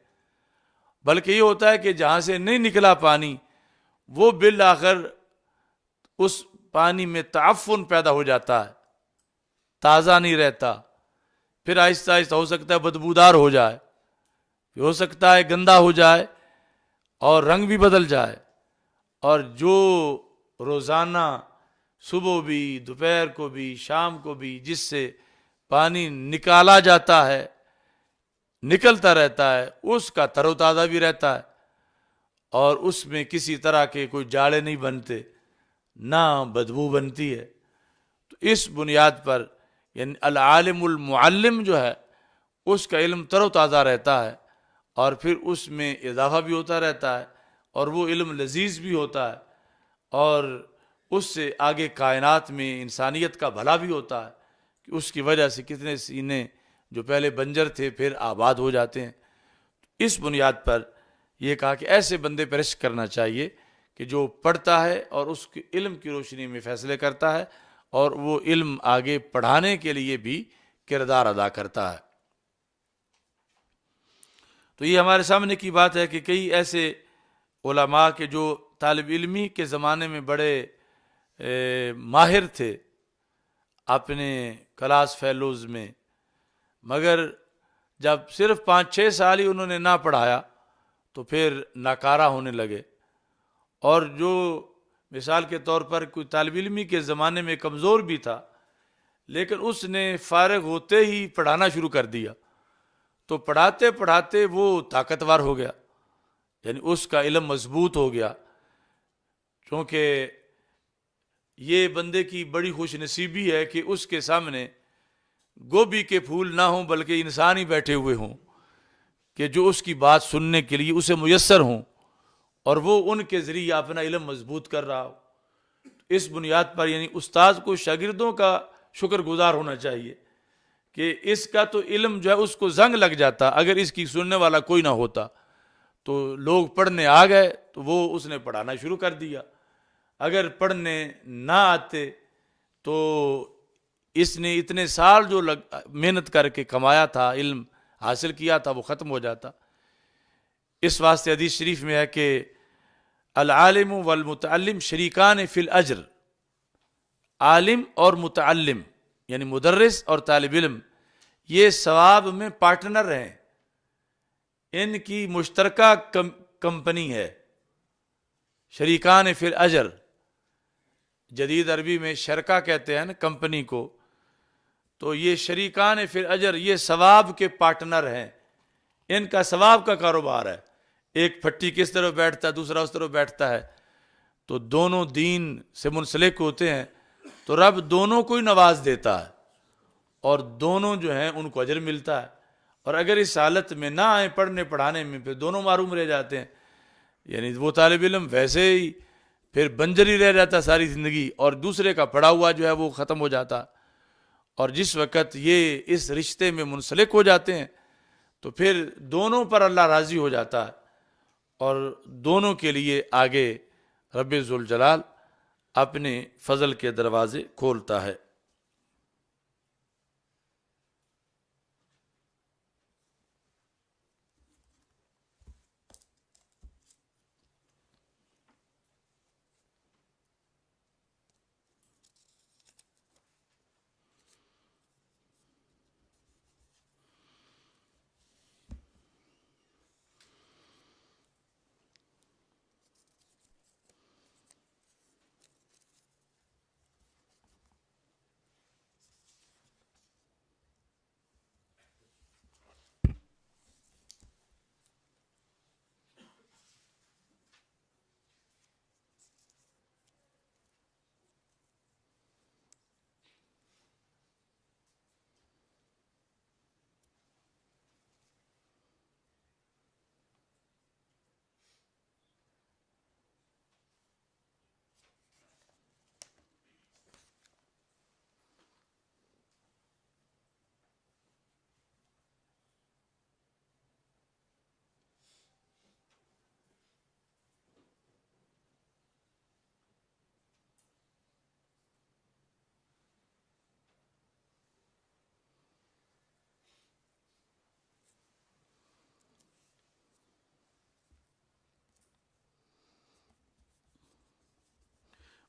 بلکہ یہ ہوتا ہے کہ جہاں سے نہیں نکلا پانی، وہ بالآخر اس پانی میں تعفن پیدا ہو جاتا ہے، تازہ نہیں رہتا، پھر آہستہ آہستہ ہو سکتا ہے بدبودار ہو جائے، ہو سکتا ہے گندا ہو جائے اور رنگ بھی بدل جائے۔ اور جو روزانہ صبح بھی، دوپہر کو بھی، شام کو بھی جس سے پانی نکالا جاتا ہے، نکلتا رہتا ہے، اس کا تر و تازہ بھی رہتا ہے، اور اس میں کسی طرح کے کوئی جاڑے نہیں بنتے، نہ بدبو بنتی ہے۔ تو اس بنیاد پر یعنی العالم المعلم جو ہے، اس کا علم تر و تازہ رہتا ہے، اور پھر اس میں اضافہ بھی ہوتا رہتا ہے، اور وہ علم لذیذ بھی ہوتا ہے، اور اس سے آگے کائنات میں انسانیت کا بھلا بھی ہوتا ہے، کہ اس کی وجہ سے کتنے سینے جو پہلے بنجر تھے پھر آباد ہو جاتے ہیں۔ اس بنیاد پر یہ کہا کہ ایسے بندے پر رشک کرنا چاہیے کہ جو پڑھتا ہے اور اس کے علم کی روشنی میں فیصلے کرتا ہے، اور وہ علم آگے پڑھانے کے لیے بھی کردار ادا کرتا ہے۔ تو یہ ہمارے سامنے کی بات ہے کہ کئی ایسے علماء کے جو طالب علمی کے زمانے میں بڑے ماہر تھے اپنے کلاس فیلوز میں، مگر جب صرف 5-6 سال ہی انہوں نے نہ پڑھایا تو پھر ناکارہ ہونے لگے۔ اور جو مثال کے طور پر کوئی طالب علمی کے زمانے میں کمزور بھی تھا، لیکن اس نے فارغ ہوتے ہی پڑھانا شروع کر دیا، تو پڑھاتے پڑھاتے وہ طاقتور ہو گیا، یعنی اس کا علم مضبوط ہو گیا۔ کیونکہ یہ بندے کی بڑی خوش نصیبی ہے کہ اس کے سامنے گوبھی کے پھول نہ ہوں بلکہ انسان ہی بیٹھے ہوئے ہوں، کہ جو اس کی بات سننے کے لیے اسے میسر ہوں، اور وہ ان کے ذریعے اپنا علم مضبوط کر رہا ہو۔ اس بنیاد پر یعنی استاد کو شاگردوں کا شکر گزار ہونا چاہیے کہ اس کا تو علم جو ہے اس کو زنگ لگ جاتا، اگر اس کی سننے والا کوئی نہ ہوتا تو لوگ پڑھنے آ گئے تو وہ اس نے پڑھانا شروع کر دیا، اگر پڑھنے نہ آتے تو اس نے اتنے سال جو محنت کر کے کمایا تھا، علم حاصل کیا تھا، وہ ختم ہو جاتا۔ اس واسطے حدیث شریف میں ہے کہ العالم والمتعلم شریکان فی الاجر، عالم اور متعلم یعنی مدرس اور طالب علم یہ ثواب میں پارٹنر ہیں، ان کی مشترکہ کمپنی ہے، شریکان فی الاجر۔ جدید عربی میں شرکہ کہتے ہیں نا کمپنی کو، تو یہ شریکان فی الاجر یہ ثواب کے پارٹنر ہیں، ان کا ثواب کا کاروبار ہے۔ ایک پھٹی کس طرف بیٹھتا ہے، دوسرا اس طرف بیٹھتا ہے، تو دونوں دین سے منسلک ہوتے ہیں، تو رب دونوں کو ہی نواز دیتا ہے، اور دونوں جو ہیں ان کو اجر ملتا ہے۔ اور اگر اس حالت میں نہ آئیں پڑھنے پڑھانے میں، پھر دونوں محروم رہ جاتے ہیں، یعنی وہ طالب علم ویسے ہی پھر بنجر ہی رہ جاتا ساری زندگی، اور دوسرے کا پڑھا ہوا جو ہے وہ ختم ہو جاتا۔ اور جس وقت یہ اس رشتے میں منسلک ہو جاتے ہیں تو پھر دونوں پر اللہ راضی ہو جاتا ہے، اور دونوں کے لیے آگے رب ذوالجلال اپنے فضل کے دروازے کھولتا ہے۔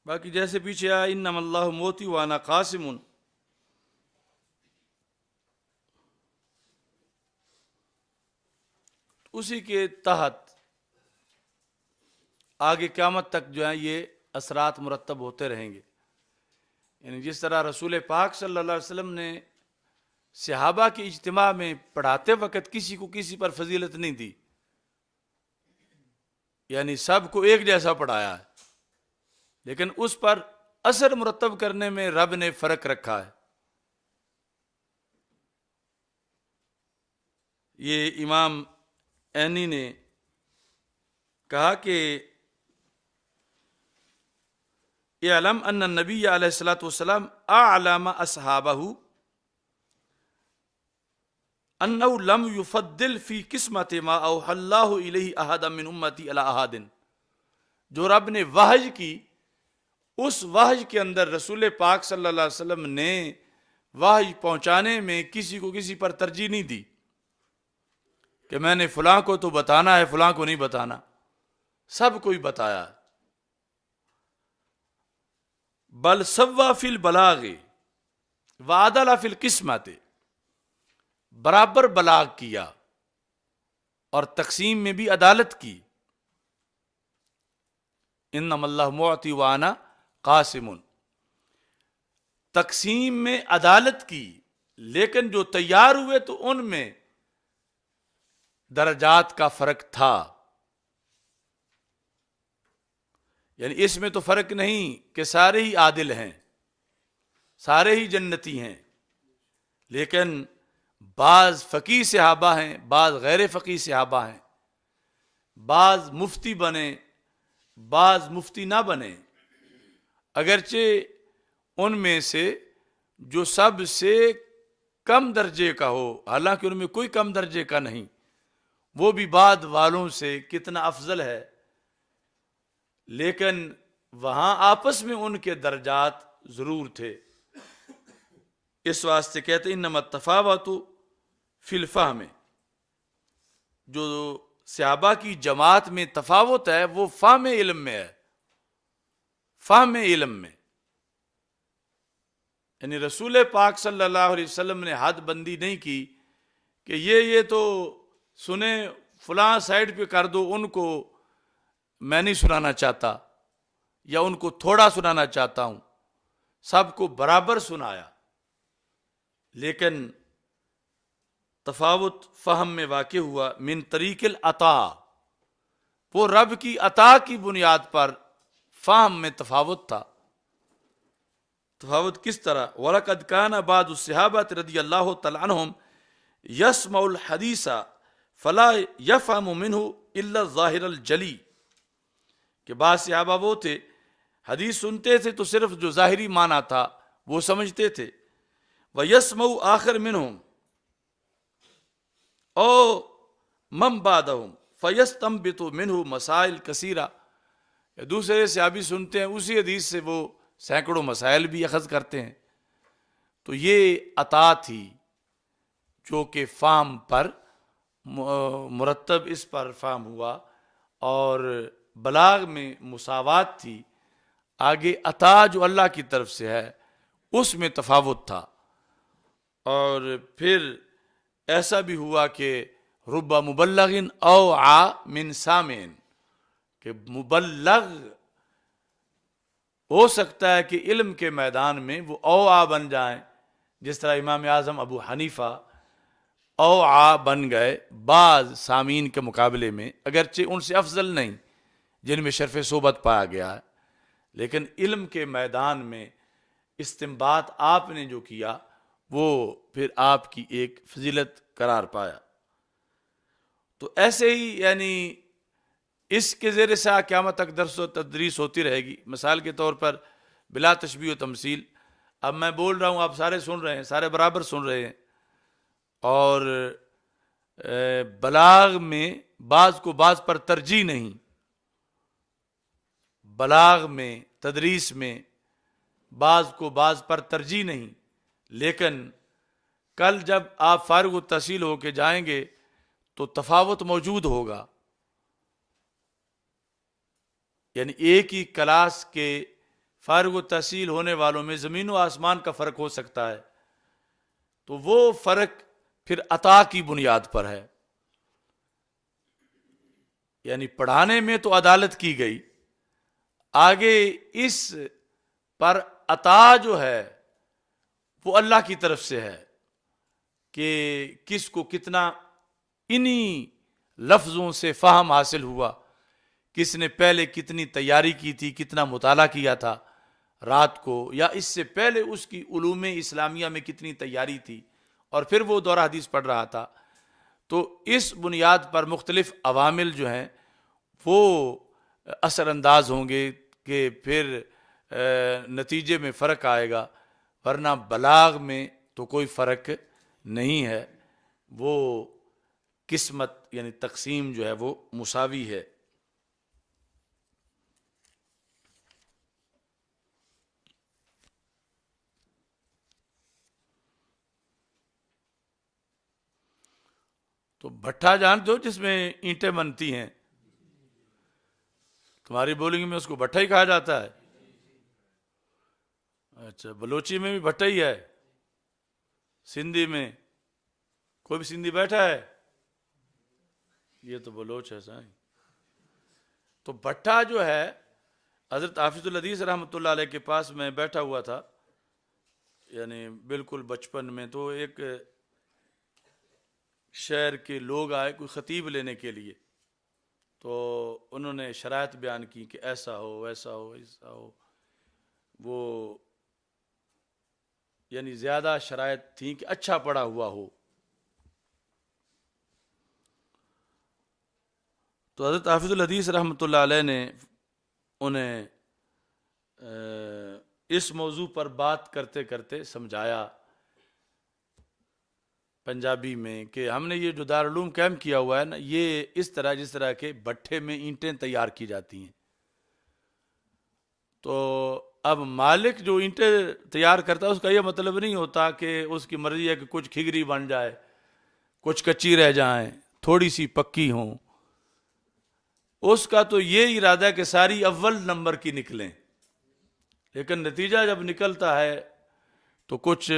باقی جیسے پیچھے آیا انما اللہ موتی وانا قاسم، اسی کے تحت آگے قیامت تک جو ہے یہ اثرات مرتب ہوتے رہیں گے. یعنی جس طرح رسول پاک صلی اللہ علیہ وسلم نے صحابہ کے اجتماع میں پڑھاتے وقت کسی کو کسی پر فضیلت نہیں دی، یعنی سب کو ایک جیسا پڑھایا ہے، لیکن اس پر اثر مرتب کرنے میں رب نے فرق رکھا ہے. یہ امام عینی نے کہا کہ اعلم ان النبی علیہ الصلوۃ والسلام اعلم اصحابہ انہ لم یفضل فی قسمت ما اوحی اللہ الیہ احدا من امتی علی احد. جو رب نے وحی کی، اس وحی کے اندر رسول پاک صلی اللہ علیہ وسلم نے وحی پہنچانے میں کسی کو کسی پر ترجیح نہیں دی کہ میں نے فلاں کو تو بتانا ہے فلاں کو نہیں بتانا، سب کو ہی بتایا. بل سوا فی البلاغ وعدل فی القسمت، برابر بلاغ کیا اور تقسیم میں بھی عدالت کی. انما اللہ معطی وانا قاسم، تقسیم میں عدالت کی، لیکن جو تیار ہوئے تو ان میں درجات کا فرق تھا. یعنی اس میں تو فرق نہیں کہ سارے ہی عادل ہیں، سارے ہی جنتی ہیں، لیکن بعض فقیہ صحابہ ہیں، بعض غیر فقیہ صحابہ ہیں، بعض مفتی بنے، بعض مفتی نہ بنے. اگرچہ ان میں سے جو سب سے کم درجے کا ہو، حالانکہ ان میں کوئی کم درجے کا نہیں، وہ بھی بعد والوں سے کتنا افضل ہے، لیکن وہاں آپس میں ان کے درجات ضرور تھے. اس واسطے کہتے ہیں انما التفاوت فی الفہم، جو صحابہ کی جماعت میں تفاوت ہے وہ فہم علم میں ہے، فہم علم میں. یعنی رسول پاک صلی اللہ علیہ وسلم نے حد بندی نہیں کی کہ یہ تو سنیں فلاں سائڈ پہ کر دو، ان کو میں نہیں سنانا چاہتا یا ان کو تھوڑا سنانا چاہتا ہوں، سب کو برابر سنایا. لیکن تفاوت فہم میں واقع ہوا من طریق العطا، وہ رب کی عطا کی بنیاد پر فہم میں تفاوت تھا. تفاوت کس طرح؟ وَلَقَدْ كَانَ بَعْضُ الصَّحَابَةِ رضی اللہ تعالی عنہم يَسْمَعُ الْحَدِيثَ فَلَا يَفْهَمُ مِنْهُ إِلَّا الظَّاهِرَ الْجَلِي، کہ بعض صحابہ وہ تھے حدیث سنتے تھے تو صرف جو ظاہری معنی تھا وہ سمجھتے تھے. وَيَسْمَعُ آخر مِنْهُمْ او من بعدهم فَيَسْتَنْبِطُ مِنْهُ مسائل کثیرہ، دوسرے صحابی سنتے ہیں اسی حدیث سے وہ سینکڑوں مسائل بھی اخذ کرتے ہیں. تو یہ عطا تھی جو کہ فہم پر مرتب اس پر فہم ہوا، اور بلاغ میں مساوات تھی. آگے عطا جو اللہ کی طرف سے ہے اس میں تفاوت تھا. اور پھر ایسا بھی ہوا کہ رب مبلغ اوعى من سامع، کہ مبلغ ہو سکتا ہے کہ علم کے میدان میں وہ اوعى بن جائیں، جس طرح امام اعظم ابو حنیفہ اوعى بن گئے بعض سامعین کے مقابلے میں، اگرچہ ان سے افضل نہیں جن میں شرف صحبت پایا گیا ہے، لیکن علم کے میدان میں استنباط آپ نے جو کیا وہ پھر آپ کی ایک فضیلت قرار پایا. تو ایسے ہی یعنی اس کے زیر سے قیامت تک درس و تدریس ہوتی رہے گی. مثال کے طور پر بلا تشبیہ و تمثیل، اب میں بول رہا ہوں، آپ سارے سن رہے ہیں، سارے برابر سن رہے ہیں، اور بلاغ میں بعض کو بعض پر ترجیح نہیں، بلاغ میں تدریس میں بعض کو بعض پر ترجیح نہیں. لیکن کل جب آپ فارغ التحصیل ہو کے جائیں گے تو تفاوت موجود ہوگا. یعنی ایک ہی کلاس کے فارغ التحصیل ہونے والوں میں زمین و آسمان کا فرق ہو سکتا ہے، تو وہ فرق پھر عطا کی بنیاد پر ہے. یعنی پڑھانے میں تو عدالت کی گئی، آگے اس پر عطا جو ہے وہ اللہ کی طرف سے ہے کہ کس کو کتنا انہی لفظوں سے فہم حاصل ہوا، کس نے پہلے کتنی تیاری کی تھی، کتنا مطالعہ کیا تھا رات کو، یا اس سے پہلے اس کی علوم اسلامیہ میں کتنی تیاری تھی، اور پھر وہ دورہ حدیث پڑھ رہا تھا. تو اس بنیاد پر مختلف عوامل جو ہیں وہ اثر انداز ہوں گے کہ پھر نتیجے میں فرق آئے گا، ورنہ بلاغ میں تو کوئی فرق نہیں ہے. وہ قسمت یعنی تقسیم جو ہے وہ مساوی ہے. تو بھٹا جانتے ہو جس میں اینٹیں بنتی ہیں، تمہاری بولنگ میں اس کو بھٹا ہی کہا جاتا ہے. اچھا، بلوچی میں بھی بھٹا ہی ہے، سندھی میں کوئی بھی سندھی بیٹھا ہے؟ یہ تو بلوچ ہے سائیں. تو بھٹا جو ہے، حضرت حافظ الحدیث رحمۃ اللہ علیہ کے پاس میں بیٹھا ہوا تھا، یعنی بالکل بچپن میں. تو ایک شہر کے لوگ آئے کوئی خطیب لینے کے لیے، تو انہوں نے شرائط بیان کی کہ ایسا ہو ویسا ہو ایسا ہو. وہ یعنی زیادہ شرائط تھیں کہ اچھا پڑھا ہوا ہو. تو حضرت حافظ الحدیث رحمۃ اللہ علیہ نے انہیں اس موضوع پر بات کرتے کرتے سمجھایا پنجابی میں کہ ہم نے یہ جو دارالعلوم کیمپ کیا ہوا ہے نا، یہ اس طرح جس طرح کے بھٹے میں اینٹیں تیار کی جاتی ہیں. تو اب مالک جو اینٹیں تیار کرتا ہے اس کا یہ مطلب نہیں ہوتا کہ اس کی مرضی ہے کہ کچھ کھگری بن جائے، کچھ کچی رہ جائیں، تھوڑی سی پکی ہوں. اس کا تو یہ ارادہ ہے کہ ساری اول نمبر کی نکلیں، لیکن نتیجہ جب نکلتا ہے تو کچھ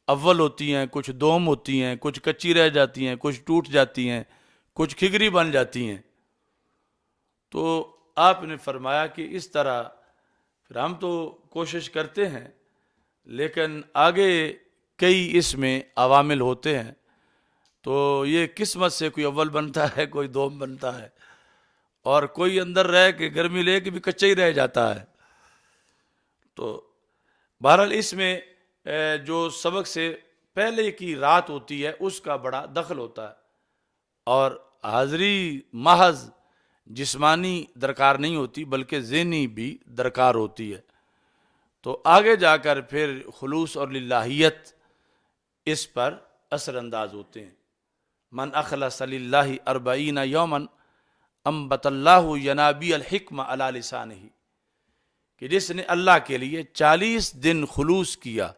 اول ہوتی ہیں، کچھ دوم ہوتی ہیں، کچھ کچی رہ جاتی ہیں، کچھ ٹوٹ جاتی ہیں، کچھ کھگری بن جاتی ہیں. تو آپ نے فرمایا کہ اس طرح پھر ہم تو کوشش کرتے ہیں، لیکن آگے کئی اس میں عوامل ہوتے ہیں. تو یہ قسمت سے کوئی اول بنتا ہے، کوئی دوم بنتا ہے، اور کوئی اندر رہ کے گرمی لے کے بھی کچا ہی رہ جاتا ہے. تو بہرحال اس میں جو سبق سے پہلے کی رات ہوتی ہے اس کا بڑا دخل ہوتا ہے، اور حاضری محض جسمانی درکار نہیں ہوتی بلکہ ذہنی بھی درکار ہوتی ہے. تو آگے جا کر پھر خلوص اور للہیت اس پر اثر انداز ہوتے ہیں. من اخلص للہ 40 یوما انبت اللہ ینابیع الحکمہ علی لسانہ، کہ جس نے اللہ کے لیے 40 دن خلوص کیا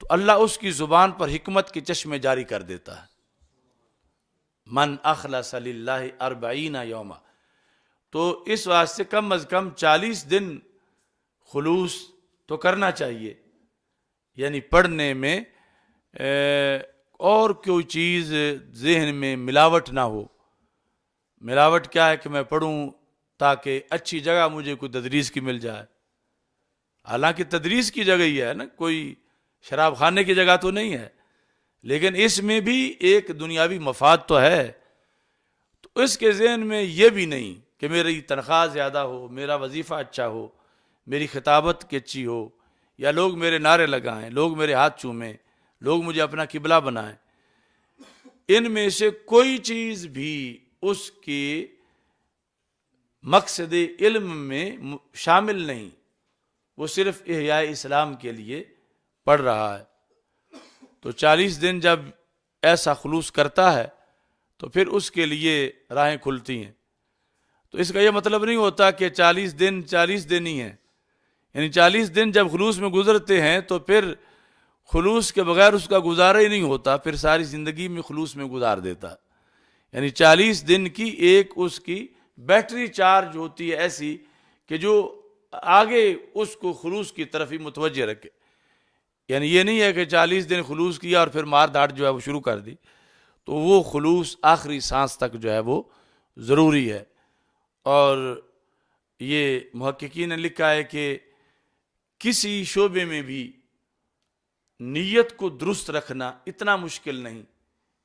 تو اللہ اس کی زبان پر حکمت کے چشمے جاری کر دیتا ہے. من اخلص للہ 40 یوما، تو اس واسطے کم از کم 40 دن خلوص تو کرنا چاہیے. یعنی پڑھنے میں اور کوئی چیز ذہن میں ملاوٹ نہ ہو. ملاوٹ کیا ہے کہ میں پڑھوں تاکہ اچھی جگہ مجھے کوئی تدریس کی مل جائے. حالانکہ تدریس کی جگہ ہی ہے نا، کوئی شراب خانے کی جگہ تو نہیں ہے، لیکن اس میں بھی ایک دنیاوی مفاد تو ہے. تو اس کے ذہن میں یہ بھی نہیں کہ میری تنخواہ زیادہ ہو، میرا وظیفہ اچھا ہو، میری خطابت کی اچھی ہو، یا لوگ میرے نعرے لگائیں، لوگ میرے ہاتھ چومیں، لوگ مجھے اپنا قبلہ بنائیں. ان میں سے کوئی چیز بھی اس کی مقصد علم میں شامل نہیں. وہ صرف احیاء اسلام کے لیے پڑھ رہا ہے. تو 40 دن جب ایسا خلوص کرتا ہے تو پھر اس کے لیے راہیں کھلتی ہیں. تو اس کا یہ مطلب نہیں ہوتا کہ 40 دن ہی ہیں. یعنی 40 دن جب خلوص میں گزرتے ہیں تو پھر خلوص کے بغیر اس کا گزارا ہی نہیں ہوتا، پھر ساری زندگی میں خلوص میں گزار دیتا. یعنی 40 دن کی ایک اس کی بیٹری چارج ہوتی ہے ایسی کہ جو آگے اس کو خلوص کی طرف ہی متوجہ رکھے. یعنی یہ نہیں ہے کہ 40 دن خلوص کیا اور پھر مار داڑ جو ہے وہ شروع کر دی. تو وہ خلوص آخری سانس تک جو ہے وہ ضروری ہے. اور یہ محققین نے لکھا ہے کہ کسی شعبے میں بھی نیت کو درست رکھنا اتنا مشکل نہیں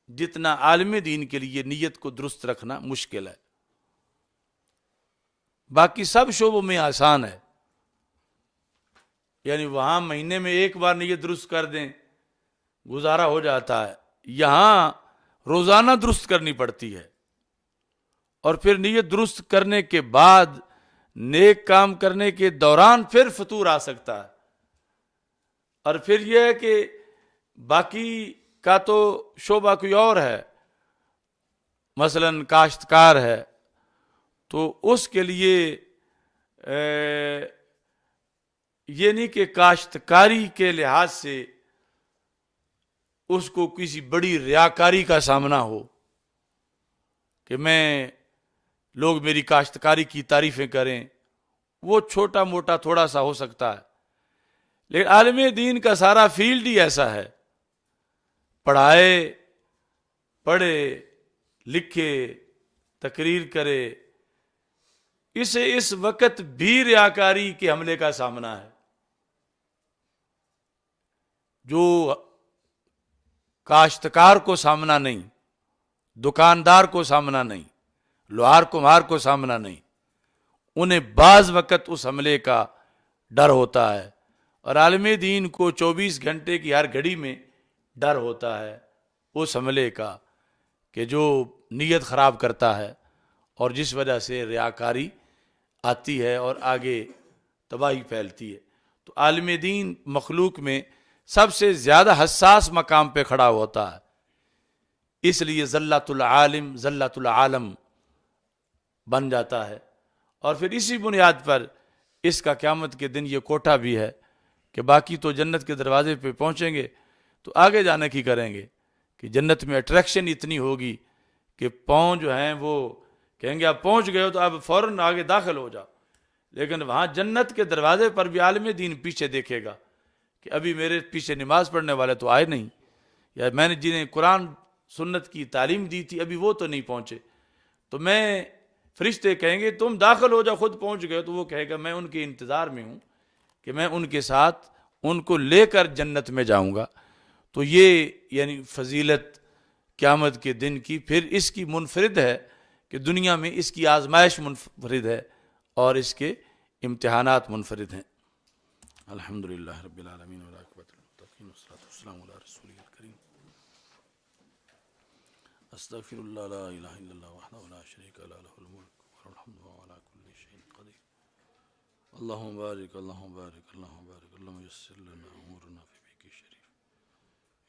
جتنا عالم دین کے لیے نیت کو درست رکھنا مشکل ہے. باقی سب شعبوں میں آسان ہے. یعنی وہاں مہینے میں ایک بار نیت درست کر دیں گزارا ہو جاتا ہے. یہاں روزانہ درست کرنی پڑتی ہے. اور پھر نیت درست کرنے کے بعد نیک کام کرنے کے دوران پھر فطور آ سکتا ہے. اور پھر یہ ہے کہ باقی کا تو شعبہ کوئی اور ہے. مثلا کاشتکار ہے تو اس کے لیے یہ نہیں کہ کاشتکاری کے لحاظ سے اس کو کسی بڑی ریاکاری کا سامنا ہو کہ لوگ میری کاشتکاری کی تعریفیں کریں. وہ چھوٹا موٹا تھوڑا سا ہو سکتا ہے. لیکن عالم دین کا سارا فیلڈ ہی ایسا ہے. پڑھے لکھے تقریر کرے. اسے اس وقت بھی ریاکاری کے حملے کا سامنا ہے. جو کاشتکار کو سامنا نہیں, دکاندار کو سامنا نہیں, لوہار کمہار کو سامنا نہیں, انہیں بعض وقت اس حملے کا ڈر ہوتا ہے. اور عالم دین کو 24 گھنٹے کی ہر گھڑی میں ڈر ہوتا ہے اس حملے کا کہ جو نیت خراب کرتا ہے اور جس وجہ سے ریاکاری آتی ہے اور آگے تباہی پھیلتی ہے. تو عالم دین مخلوق میں سب سے زیادہ حساس مقام پہ کھڑا ہوتا ہے. اس لیے ذلت العالم ذلت العالم بن جاتا ہے. اور پھر اسی بنیاد پر اس کا قیامت کے دن یہ کوٹا بھی ہے کہ باقی تو جنت کے دروازے پہ پہنچیں گے تو آگے جانے کی کریں گے کہ جنت میں اٹریکشن اتنی ہوگی کہ پاؤں جو ہیں وہ کہیں گے آپ پہنچ گئے ہو تو آپ فوراً آگے داخل ہو جاؤ. لیکن وہاں جنت کے دروازے پر بھی عالم دین پیچھے دیکھے گا کہ ابھی میرے پیچھے نماز پڑھنے والے تو آئے نہیں, یا میں نے جنہیں قرآن سنت کی تعلیم دی تھی ابھی وہ تو نہیں پہنچے. تو فرشتے کہیں گے تم داخل ہو جاؤ, خود پہنچ گئے. تو وہ کہے گا میں ان کے انتظار میں ہوں کہ میں ان کے ساتھ ان کو لے کر جنت میں جاؤں گا. تو یہ یعنی فضیلت قیامت کے دن کی پھر اس کی منفرد ہے کہ دنیا میں اس کی آزمائش منفرد ہے اور اس کے امتحانات منفرد ہیں. الحمدللہ رب العالمین والعاقبۃ للمتقین والصلاۃ والسلام علی رسولہ الکریم. استغفر اللہ لا الہ الا اللہ وحدہ لا شریک لہ لہ الملک وله الحمد وهو على كل شيء قدیر. اللهم بارک اللهم بارک اللهم بارک اللهم یسر لنا امورنا فی بیک شریف.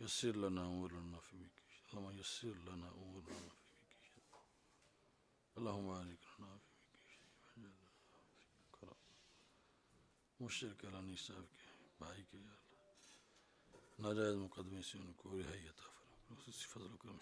یسر لنا امورنا فی بیک شریف. اللهم یسر لنا امورنا فی بیک شریف. اللهم بارک لنا فی بیک شریف. مشرک علانی صاحب کے بھائی کے ناجائز مقدمے سے ان کو رہائی عطا فرما. فضل و کرم